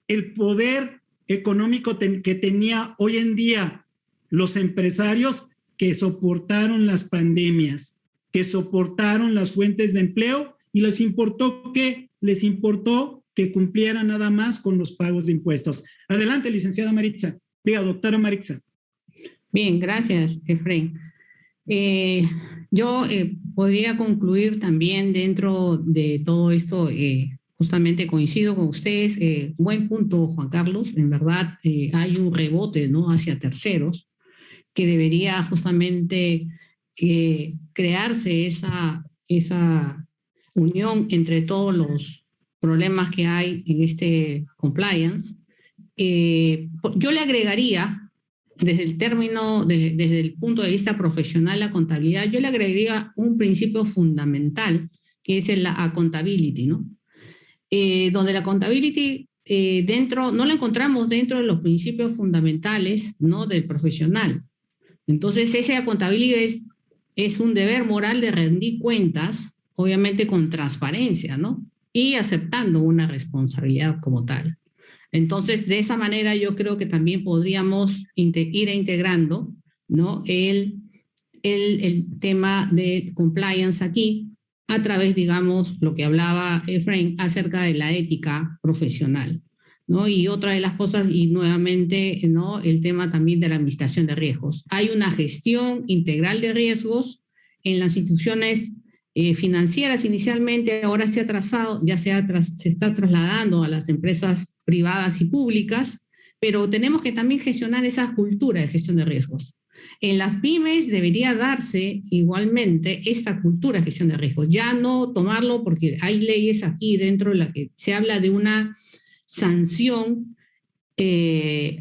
el poder económico que tenía hoy en día los empresarios que soportaron las pandemias, que soportaron las fuentes de empleo y les importó que cumpliera nada más con los pagos de impuestos. Adelante, licenciada Maritza. Diga, doctora Maritza. Bien, gracias, Efraín. Yo podría concluir también dentro de todo esto, justamente coincido con ustedes, buen punto, Juan Carlos, en verdad hay un rebote, ¿no?, hacia terceros, que debería justamente crearse esa unión entre todos los problemas que hay en este compliance. Yo le agregaría, desde el punto de vista profesional, la contabilidad, yo le agregaría un principio fundamental, que es la accountability, ¿no? Donde la accountability no la encontramos dentro de los principios fundamentales, ¿no?, del profesional. Entonces, esa accountability es un deber moral de rendir cuentas, obviamente con transparencia, ¿no?, y aceptando una responsabilidad como tal. Entonces, de esa manera yo creo que también podríamos ir integrando, ¿no?, el tema de compliance aquí a través, digamos, lo que hablaba Efraín acerca de la ética profesional, ¿no? Y otra de las cosas, y nuevamente, ¿no?, el tema también de la administración de riesgos. Hay una gestión integral de riesgos en las instituciones financieras inicialmente, ahora se ha trazado, se está trasladando a las empresas privadas y públicas, pero tenemos que también gestionar esa cultura de gestión de riesgos. En las pymes debería darse igualmente esta cultura de gestión de riesgos, ya no tomarlo porque hay leyes aquí dentro de la que se habla de una sanción,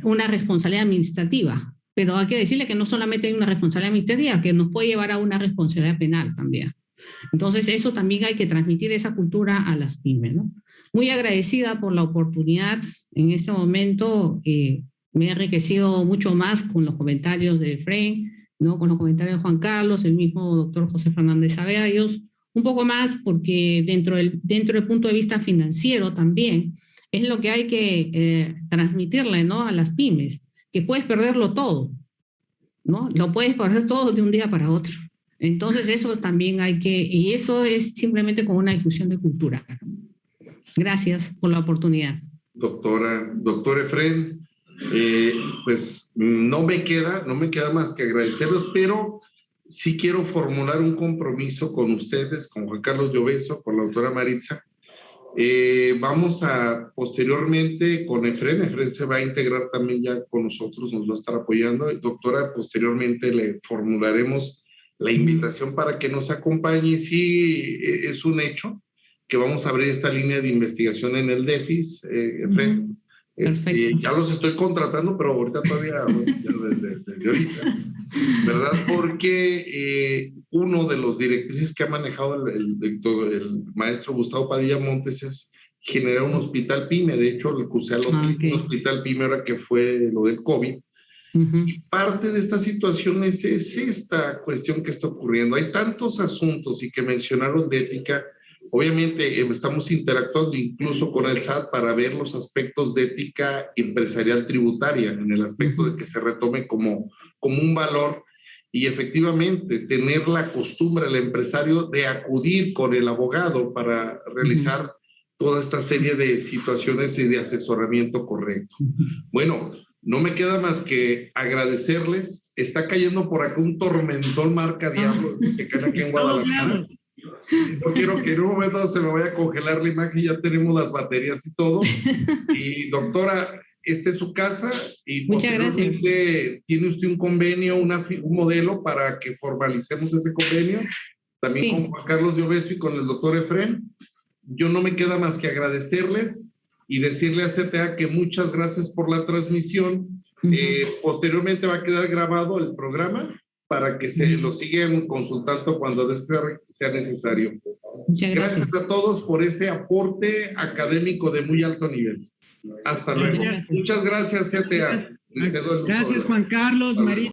una responsabilidad administrativa, pero hay que decirle que no solamente hay una responsabilidad administrativa, que nos puede llevar a una responsabilidad penal también. Entonces, eso también hay que transmitir esa cultura a las pymes, ¿no? Muy agradecida por la oportunidad en este momento. Me he enriquecido mucho más con los comentarios de Efraín, ¿no?, con los comentarios de Juan Carlos, el mismo doctor José Fernández Zavallos, un poco más porque dentro del punto de vista financiero también es lo que hay que transmitirle, ¿no?, a las pymes, que puedes perderlo todo, ¿no? Lo puedes perder todo de un día para otro. Entonces eso también y eso es simplemente con una difusión de cultura. Gracias por la oportunidad. Doctor Efraín, pues no me queda más que agradecerlos, pero sí quiero formular un compromiso con ustedes, con Juan Carlos Lloveso, con la doctora Maritza. Vamos a posteriormente con Efraín se va a integrar también ya con nosotros, nos va a estar apoyando. Doctora, posteriormente le formularemos la invitación para que nos acompañe. Sí, es un hecho que vamos a abrir esta línea de investigación en el DEFIS, Efraín, Perfecto. Ya los estoy contratando, pero ahorita todavía, desde ahorita, ¿verdad? Porque uno de los directrices que ha manejado el maestro Gustavo Padilla Montes es generar un hospital PYME. De hecho, el CUSEA lo tiene, un hospital PYME ahora que fue lo del COVID. Y parte de esta situación es esta cuestión que está ocurriendo. Hay tantos asuntos y que mencionaron de ética. Obviamente estamos interactuando incluso con el SAT para ver los aspectos de ética empresarial tributaria, en el aspecto de que se retome como un valor y efectivamente tener la costumbre del empresario de acudir con el abogado para realizar toda esta serie de situaciones y de asesoramiento correcto. Bueno, no me queda más que agradecerles. Está cayendo por acá un tormentón marca Diablo que cae aquí en Guadalajara. No quiero que en un momento se me vaya a congelar la imagen, ya tenemos las baterías y todo. Y doctora, esta es su casa y muchas gracias. Tiene usted un convenio, un modelo para que formalicemos ese convenio, también con Juan Carlos Lloveso y con el doctor Efrén. Yo no me queda más que agradecerles y decirle a CTA que muchas gracias por la transmisión. Posteriormente va a quedar grabado el programa para que se lo sigan consultando cuando sea necesario. Muchas gracias. Gracias a todos por ese aporte académico de muy alto nivel. Hasta luego. Gracias. Muchas gracias, CTA. Gracias, Juan Carlos, María.